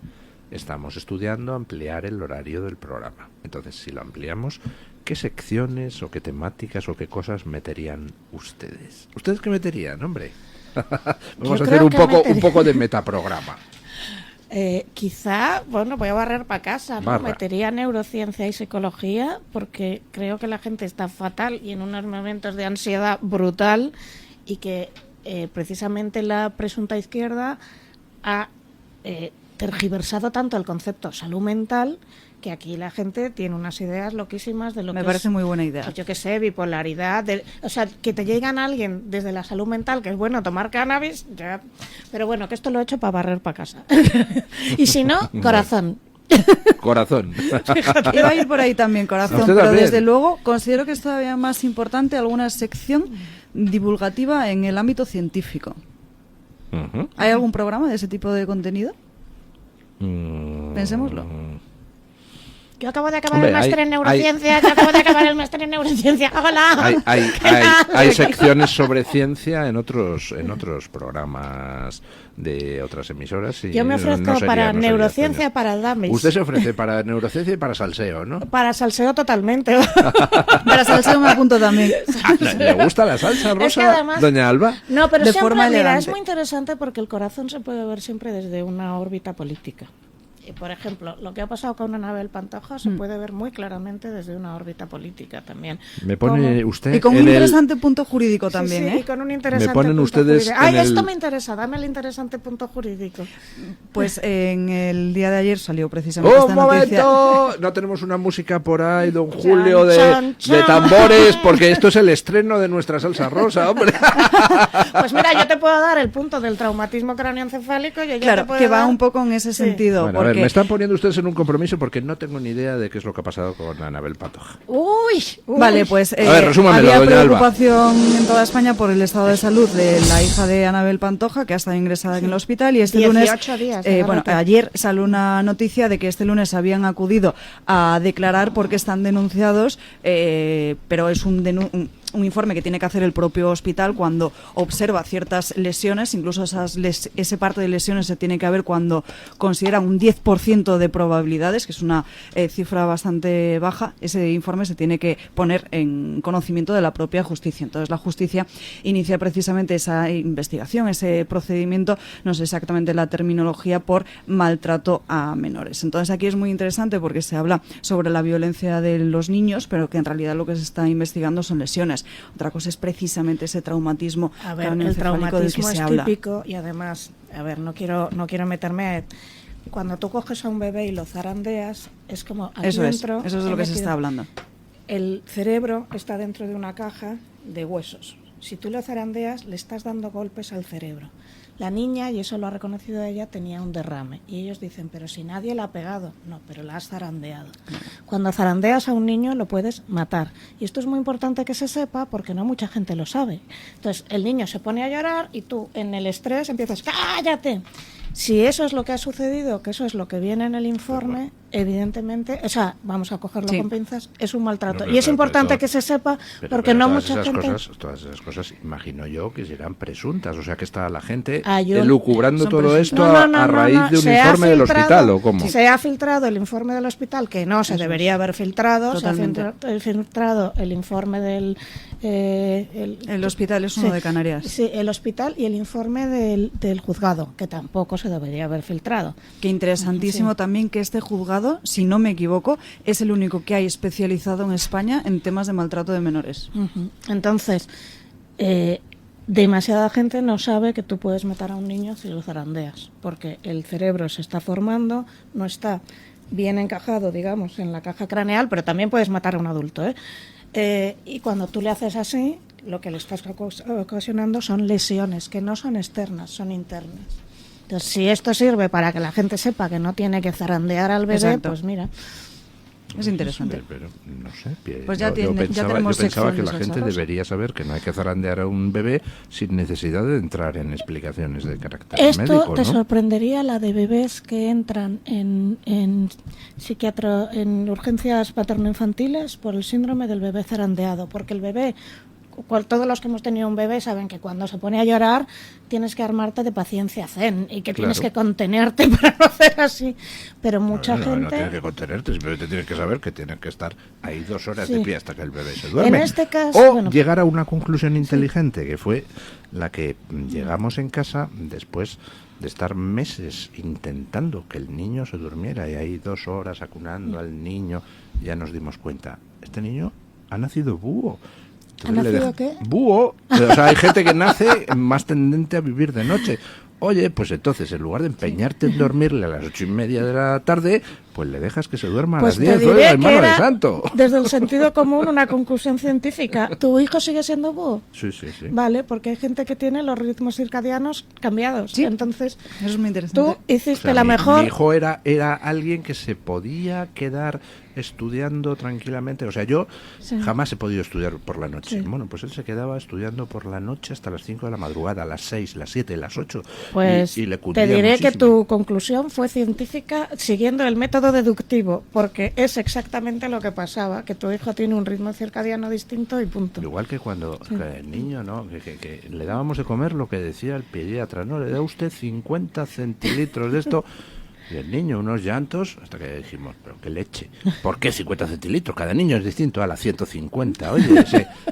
estamos estudiando ampliar el horario del programa. Entonces, si lo ampliamos, ¿qué secciones o qué temáticas o qué cosas meterían ustedes? ¿Ustedes qué meterían, hombre? Vamos a hacer un poco de metaprograma. Quizá, bueno, voy a barrer para casa, ¿no? Metería neurociencia y psicología porque creo que la gente está fatal y en unos momentos de ansiedad brutal y que precisamente la presunta izquierda ha tergiversado tanto el concepto salud mental que aquí la gente tiene unas ideas loquísimas de lo que Me parece muy buena idea. Pues yo qué sé, bipolaridad, o sea, que te llegan a alguien desde la salud mental, que es bueno tomar cannabis, ya, pero bueno, que esto lo he hecho para barrer para casa. Y si no, corazón. Corazón. Iba a ir por ahí también, corazón, pero también. desde luego considero que es todavía más importante alguna sección divulgativa en el ámbito científico. ¿Hay algún programa de ese tipo de contenido? Pensémoslo. Yo acabo de acabar Hombre, el máster hay- en neurociencia, yo acabo de acabar el máster en neurociencia. ¡Hola! Hay secciones sobre ciencia en otros programas de otras emisoras. Y Yo me ofrezco no sería- para no sería neurociencia, extraño. para dames. Usted se ofrece para neurociencia y para salseo, ¿no? Para salseo totalmente. Para salseo me apunto también. ¿Le gusta la salsa rosa, Es que además- doña Alba? No, pero De siempre, forma mira, elegante. es muy interesante porque el corazón se puede ver siempre desde una órbita política. Y, por ejemplo, lo que ha pasado con Anabel Pantoja se puede ver muy claramente desde una órbita política también. Me pone Como- usted Y con un en el... interesante punto jurídico también, Sí, sí, ¿eh? y con un interesante ponen punto ustedes jurídico. Ay, en esto el- me interesa, dame el interesante punto jurídico. Pues en el día de ayer salió precisamente ¡Un esta noticia. momento! No tenemos una música por ahí, don Julio, Chan, chan, de chan. tambores, porque esto es el estreno de nuestra salsa rosa, hombre. Pues mira, yo te puedo dar el punto del traumatismo cráneoencefálico y yo Claro, te puedo que va dar- un poco en ese Sí. sentido. Bueno, a ver, porque me están poniendo ustedes en un compromiso porque no tengo ni idea de qué es lo que ha pasado con Anabel Pantoja. Uy, uy. Vale, pues A ver, resúmamelo, había doña Alba. preocupación en toda España por el estado de salud de la hija de Anabel Pantoja, que ha estado ingresada en el hospital, y este 18 lunes, días, bueno, agárrate. ayer salió una noticia de que este lunes habían acudido a declarar porque están denunciados, pero es un informe que tiene que hacer el propio hospital cuando observa ciertas lesiones, incluso ese parte de lesiones se tiene que ver cuando considera un 10% de probabilidades, que es una cifra bastante baja. Ese informe se tiene que poner en conocimiento de la propia justicia. Entonces la justicia inicia precisamente esa investigación, ese procedimiento, no sé exactamente la terminología, por maltrato a menores. Entonces aquí es muy interesante porque se habla sobre la violencia de los niños, pero que en realidad lo que se está investigando son lesiones. Otra cosa es precisamente ese traumatismo A ver, el craneoencefálico del que traumatismo se es habla. típico y además, a ver, no quiero meterme. Cuando tú coges a un bebé y lo zarandeas, es como aquí Eso es dentro. de lo he que se metido- está hablando. El cerebro está dentro de una caja de huesos. Si tú lo zarandeas, le estás dando golpes al cerebro. La niña, y eso lo ha reconocido ella, tenía un derrame. Y ellos dicen, pero si nadie la ha pegado. No, pero la has zarandeado. Cuando zarandeas a un niño lo puedes matar. Y esto es muy importante que se sepa porque no mucha gente lo sabe. Entonces, el niño se pone a llorar y tú en el estrés empiezas, ¡cállate! Si eso es lo que ha sucedido, que eso es lo que viene en el informe, evidentemente, o sea, vamos a cogerlo Sí. con pinzas, es un maltrato. No, y es pero importante eso- que se sepa Pero porque no todas mucha esas gente... todas esas cosas, imagino yo, que serán presuntas. O sea, que está la gente Hay un- elucubrando son todo presuntas. esto No, no, a no, raíz no, de un se ha informe del filtrado- hospital, ¿o cómo? Se ha filtrado el informe del hospital, que no se debería haber filtrado. Totalmente. Se ha filtrado el informe del... El hospital es uno de Canarias. Sí, el hospital y el informe del juzgado, que tampoco se debería haber filtrado. Que interesantísimo Sí. también que este juzgado, si no me equivoco, es el único que hay especializado en España en temas de maltrato de menores. Ujú. Entonces, demasiada gente no sabe que tú puedes matar a un niño si lo zarandeas, porque el cerebro se está formando, no está bien encajado, digamos, en la caja craneal, pero también puedes matar a un adulto, ¿eh? Y cuando tú le haces así, lo que le estás ocasionando son lesiones que no son externas, son internas. Entonces, si esto sirve para que la gente sepa que no tiene que zarandear al bebé, Exacto. pues mira. Es interesante. Pero no sé. Pues ya yo ya tenemos pensaba que sección la de gente salsa rosa. debería saber que no hay que zarandear a un bebé sin necesidad de entrar en explicaciones de carácter Esto médico, te ¿no? sorprendería la de bebés que entran en urgencias paterno-infantiles por el síndrome del bebé zarandeado, porque el bebé, todos los que hemos tenido un bebé saben que cuando se pone a llorar tienes que armarte de paciencia zen y que tienes Claro. que contenerte para no hacer así, pero mucha No gente... tienes que contenerte, simplemente tienes que saber que tienes que estar ahí 2 horas Sí. de pie hasta que el bebé se duerme. En este caso, o bueno, llegar a una conclusión inteligente, que fue la que llegamos en casa después de estar meses intentando que el niño se durmiera, y ahí 2 horas acunando al niño, ya nos dimos cuenta, este niño ha nacido búho. ¿Ha Entonces le nacido deja- qué? Búho. O sea, hay gente que nace más tendente a vivir de noche. Oye, pues entonces, en lugar de empeñarte en dormirle a las 8:30 de la tarde, pues le dejas que se duerma Pues a te las 10. diré Oiga, que hermano de era, santo. desde el sentido común, una conclusión científica. ¿Tu hijo sigue siendo búho? Sí, sí, sí. Vale, porque hay gente que tiene los ritmos circadianos cambiados. Sí. Entonces, Eso es muy interesante. tú O hiciste sea, la mejor... mi hijo era alguien que se podía quedar estudiando tranquilamente. O sea, yo Sí. jamás he podido estudiar por la noche. Sí. Bueno, pues él se quedaba estudiando por la noche hasta las 5 de la madrugada, a las 6, las 7, las 8. Pues y le te cundía diré que muchísimo. tu conclusión fue científica siguiendo el método método deductivo, porque es exactamente lo que pasaba, que tu hijo tiene un ritmo circadiano distinto y punto. Igual que cuando que el niño, ¿no? Que le dábamos de comer lo que decía el pediatra, ¿no? Le da usted 50 centilitros de esto. Y el niño, unos llantos, hasta que dijimos, pero qué leche. ¿Por qué 50 centilitros? Cada niño es distinto a la 150. Oye,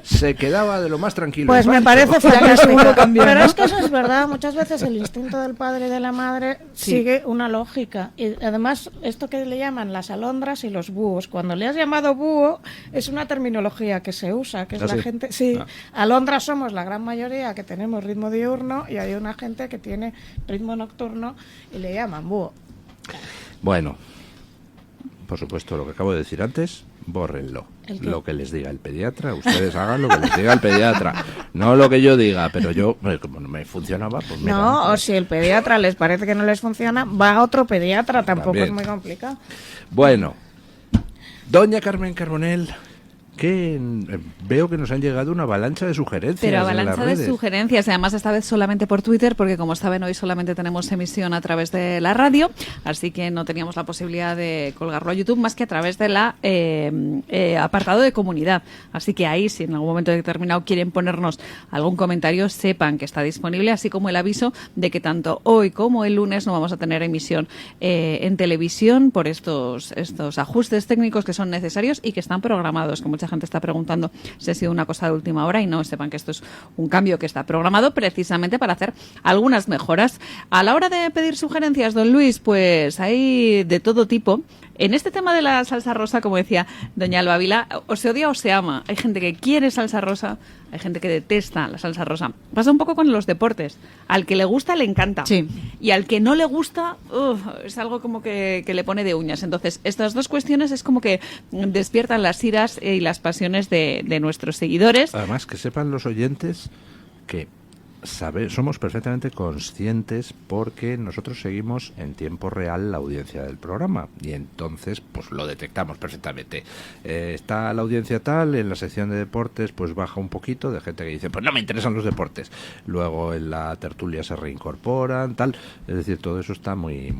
se quedaba de lo más tranquilo. Pues me parece fantástico. cambió, Pero ¿no? es que eso es verdad. Muchas veces el instinto del padre y de la madre sigue una lógica. Y además, esto que le llaman las alondras y los búhos. Cuando le has llamado búho, es una terminología que se usa, que es la gente... Sí, alondras somos la gran mayoría que tenemos ritmo diurno y hay una gente que tiene ritmo nocturno y le llaman búho. Bueno, por supuesto, lo que acabo de decir antes, bórrenlo. Lo que les diga el pediatra, ustedes hagan lo que les diga el pediatra. No lo que yo diga, pero yo, como no me funcionaba, pues mira. No, o si el pediatra les parece que no les funciona, va a otro pediatra, tampoco También. es muy complicado. Bueno, doña Carmen Carbonell, que veo que nos han llegado una avalancha de sugerencias. Pero en las avalancha de redes. sugerencias, y además esta vez solamente por Twitter, porque como saben hoy solamente tenemos emisión a través de la radio, así que no teníamos la posibilidad de colgarlo a YouTube más que a través de la apartado de comunidad. Así que ahí, si en algún momento determinado quieren ponernos algún comentario, sepan que está disponible, así como el aviso de que tanto hoy como el lunes no vamos a tener emisión en televisión por estos ajustes técnicos que son necesarios y que están programados, que mucha gente está preguntando si ha sido una cosa de última hora, y no, sepan que esto es un cambio que está programado precisamente para hacer algunas mejoras. A la hora de pedir sugerencias, don Luis, pues hay de todo tipo. En este tema de la salsa rosa, como decía doña Alba Vila, o se odia o se ama. Hay gente que quiere salsa rosa, hay gente que detesta la salsa rosa. Pasa un poco con los deportes. Al que le gusta, le encanta. Sí. Y al que no le gusta, es algo como que le pone de uñas. Entonces, estas dos cuestiones es como que despiertan las iras y las pasiones de nuestros seguidores. Además, que sepan los oyentes que somos perfectamente conscientes, porque nosotros seguimos en tiempo real la audiencia del programa y entonces pues lo detectamos perfectamente. Está la audiencia tal, en la sección de deportes pues baja un poquito de gente que dice pues no me interesan los deportes, luego en la tertulia se reincorporan, tal, es decir, todo eso está muy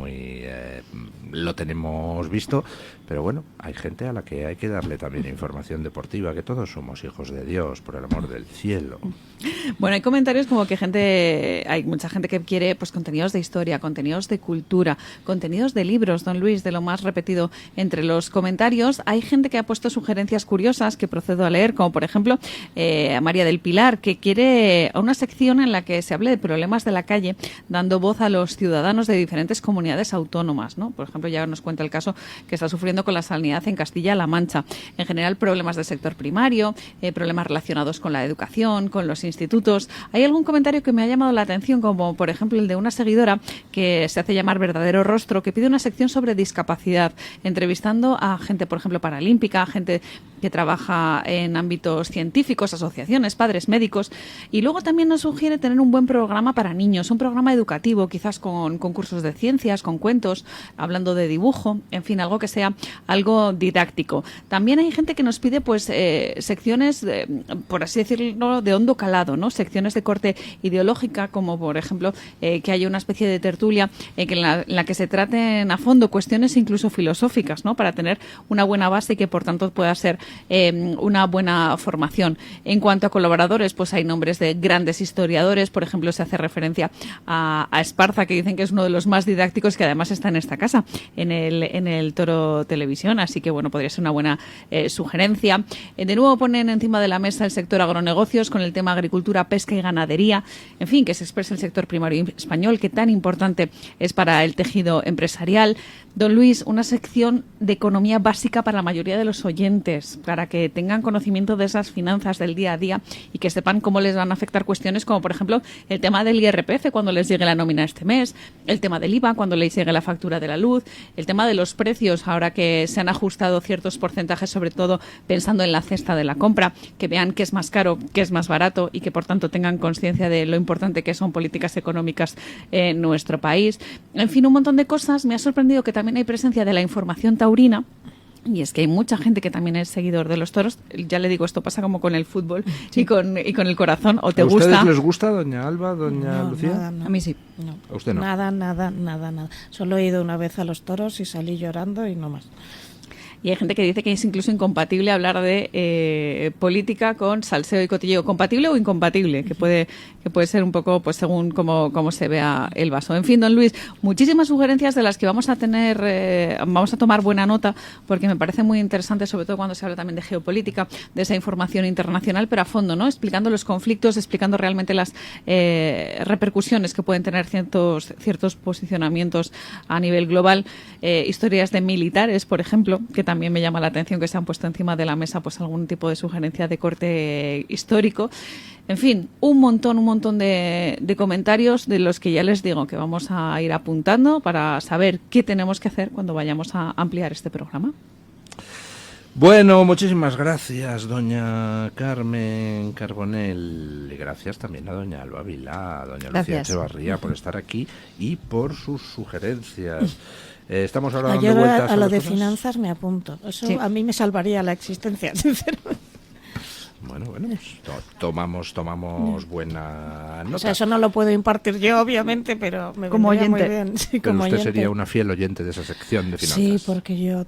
lo tenemos visto, pero bueno, hay gente a la que hay que darle también información deportiva, que todos somos hijos de Dios, por el amor del cielo. Bueno, hay comentarios como que hay mucha gente que quiere pues contenidos de historia, contenidos de cultura, contenidos de libros, don Luis, de lo más repetido entre los comentarios. Hay gente que ha puesto sugerencias curiosas que procedo a leer, como por ejemplo a María del Pilar, que quiere una sección en la que se hable de problemas de la calle, dando voz a los ciudadanos de diferentes comunidades autónomas, ¿no? Por ejemplo, ya nos cuenta el caso que está sufriendo con la sanidad en Castilla-La Mancha. En general, problemas del sector primario, problemas relacionados con la educación, con los institutos. Hay algún comentario que me ha llamado la atención, como por ejemplo el de una seguidora que se hace llamar Verdadero Rostro, que pide una sección sobre discapacidad, entrevistando a gente, por ejemplo, paralímpica, gente que trabaja en ámbitos científicos, asociaciones, padres, médicos, y luego también nos sugiere tener un buen programa para niños, un programa educativo, quizás con concursos de ciencias, con cuentos, hablando de dibujo, en fin, algo que sea algo didáctico. También hay gente que nos pide pues secciones, por así decirlo, de hondo calado, ¿no? Secciones de corte ideológica, como por ejemplo que haya una especie de tertulia en la que se traten a fondo cuestiones incluso filosóficas, ¿no? Para tener una buena base y que por tanto pueda ser una buena formación. En cuanto a colaboradores, pues hay nombres de grandes historiadores, por ejemplo se hace referencia a Esparza, que dicen que es uno de los más didácticos, que además está en esta casa, en el Toro Televisión, así que bueno, podría ser una buena sugerencia. De nuevo ponen encima de la mesa el sector agronegocios con el tema agricultura, pesca y ganadería, en fin, que se exprese el sector primario español, que tan importante es para el tejido empresarial. Don Luis, una sección de economía básica para la mayoría de los oyentes, para que tengan conocimiento de esas finanzas del día a día y que sepan cómo les van a afectar cuestiones como, por ejemplo, el tema del IRPF cuando les llegue la nómina este mes, el tema del IVA cuando les llegue la factura de la luz, el tema de los precios ahora que se han ajustado ciertos porcentajes, sobre todo pensando en la cesta de la compra, que vean qué es más caro, qué es más barato y que, por tanto, tengan conciencia de lo importante que son políticas económicas en nuestro país. En fin, un montón de cosas. Me ha sorprendido que también hay presencia de la información taurina, Y es que hay mucha gente que también es seguidor de los toros. Ya le digo, esto pasa como con el fútbol y con el corazón. O te ¿A gusta. ustedes les gusta, doña Alba, doña No, Lucía? nada, no. A mí sí. No. ¿A usted no? Nada. Solo he ido una vez a los toros y salí llorando y no más. Y hay gente que dice que es incluso incompatible hablar de política con salseo y cotilleo. ¿Compatible o incompatible? Que puede ser un poco pues según cómo se vea el vaso. En fin, don Luis, muchísimas sugerencias de las que vamos a tener, vamos a tomar buena nota, porque me parece muy interesante, sobre todo cuando se habla también de geopolítica, de esa información internacional, pero a fondo, ¿no? Explicando los conflictos, explicando realmente las repercusiones que pueden tener ciertos posicionamientos a nivel global. Historias de militares, por ejemplo, que también me llama la atención que se han puesto encima de la mesa pues algún tipo de sugerencia de corte histórico. En fin, un montón de comentarios de los que ya les digo que vamos a ir apuntando para saber qué tenemos que hacer cuando vayamos a ampliar este programa. Bueno, muchísimas gracias, doña Carmen Carbonell. Y gracias también a doña Alba Vilá, a doña Lucía Echevarría por estar aquí y por sus sugerencias. Estamos ahora dando Yo vueltas a lo las de cosas. finanzas me apunto. Eso Sí. a mí me salvaría la existencia, sinceramente. Bueno, pues tomamos buena nota. O sea, eso no lo puedo impartir yo, obviamente, pero me Como vendría oyente. muy bien. Sí, Pero como usted oyente. sería una fiel oyente de esa sección de finanzas. Sí, porque yo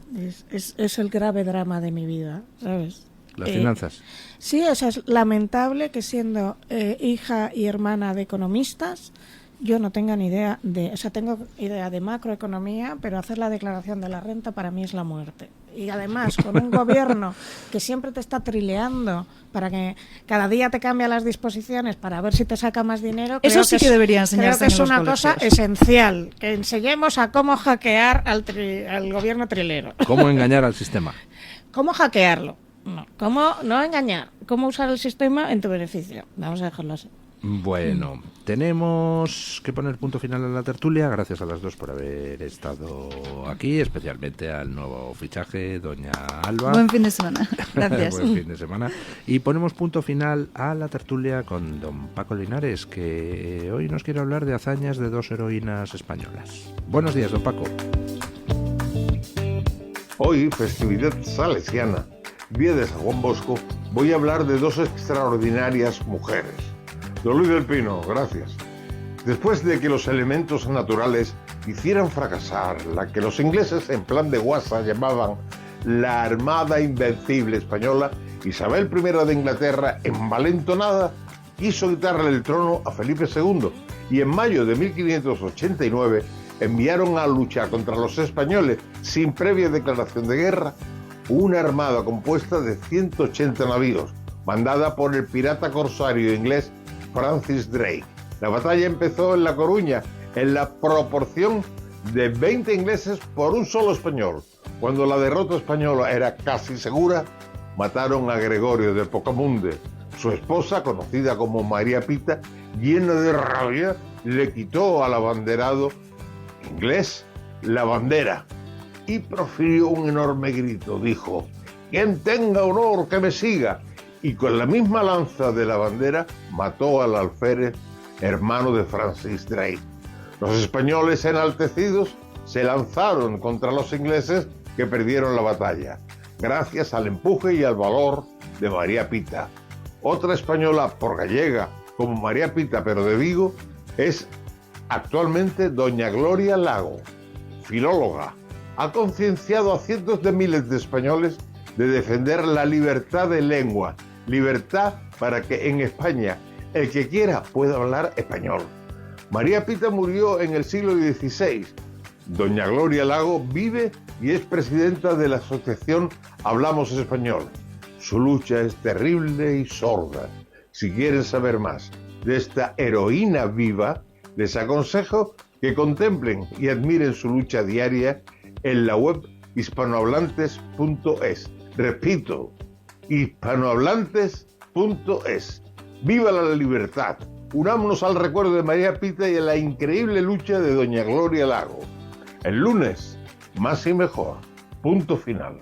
es el grave drama de mi vida, ¿sabes? Las finanzas. Sí, o sea, es lamentable que siendo hija y hermana de economistas, yo no tenga ni idea de... O sea, tengo idea de macroeconomía, pero hacer la declaración de la renta para mí es la muerte. Y además, con un gobierno que siempre te está trileando para que cada día te cambia las disposiciones para ver si te saca más dinero... Eso creo sí es- que debería enseñarse Creo que es en los una cosa colegios. esencial, que enseñemos a cómo hackear al gobierno trilero. ¿Cómo engañar al sistema? ¿Cómo hackearlo? No, ¿cómo no engañar? ¿Cómo usar el sistema en tu beneficio? Vamos a dejarlo así. Bueno, tenemos que poner punto final a la tertulia. Gracias a las dos por haber estado aquí, especialmente al nuevo fichaje, doña Alba. Buen fin de semana. Gracias. Buen fin de semana. Y ponemos punto final a la tertulia con don Paco Linares, que hoy nos quiere hablar de hazañas de dos heroínas españolas. Buenos días, don Paco. Hoy, festividad salesiana, día de San Juan Bosco, voy a hablar de dos extraordinarias mujeres. Don Luis del Pino, gracias. Después de que los elementos naturales hicieran fracasar la que los ingleses en plan de guasa llamaban la Armada Invencible Española, Isabel I de Inglaterra, envalentonada, quiso quitarle el trono a Felipe II y en mayo de 1589 enviaron a luchar contra los españoles, sin previa declaración de guerra, una armada compuesta de 180 navíos, mandada por el pirata corsario inglés Francis Drake. La batalla empezó en La Coruña, en la proporción de 20 ingleses por un solo español. Cuando la derrota española era casi segura, mataron a Gregorio de Pocamunde. Su esposa, conocida como María Pita, llena de rabia, le quitó al abanderado inglés la bandera y profirió un enorme grito. Dijo: «Quien tenga honor que me siga», y con la misma lanza de la bandera mató al alférez hermano de Francis Drake. Los españoles enaltecidos se lanzaron contra los ingleses, que perdieron la batalla, gracias al empuje y al valor de María Pita. Otra española por gallega, como María Pita, pero de Vigo, es actualmente doña Gloria Lago, filóloga. Ha concienciado a cientos de miles de españoles de defender la libertad de lengua, libertad para que en España el que quiera pueda hablar español. María Pita murió en el siglo XVI. Doña Gloria Lago vive y es presidenta de la asociación Hablamos Español. Su lucha es terrible y sorda. Si quieren saber más de esta heroína viva, les aconsejo que contemplen y admiren su lucha diaria en la web hispanohablantes.es. Repito, hispanohablantes.es. ¡Viva la libertad! Unámonos al recuerdo de María Pita y a la increíble lucha de doña Gloria Lago. El lunes, más y mejor. Punto final.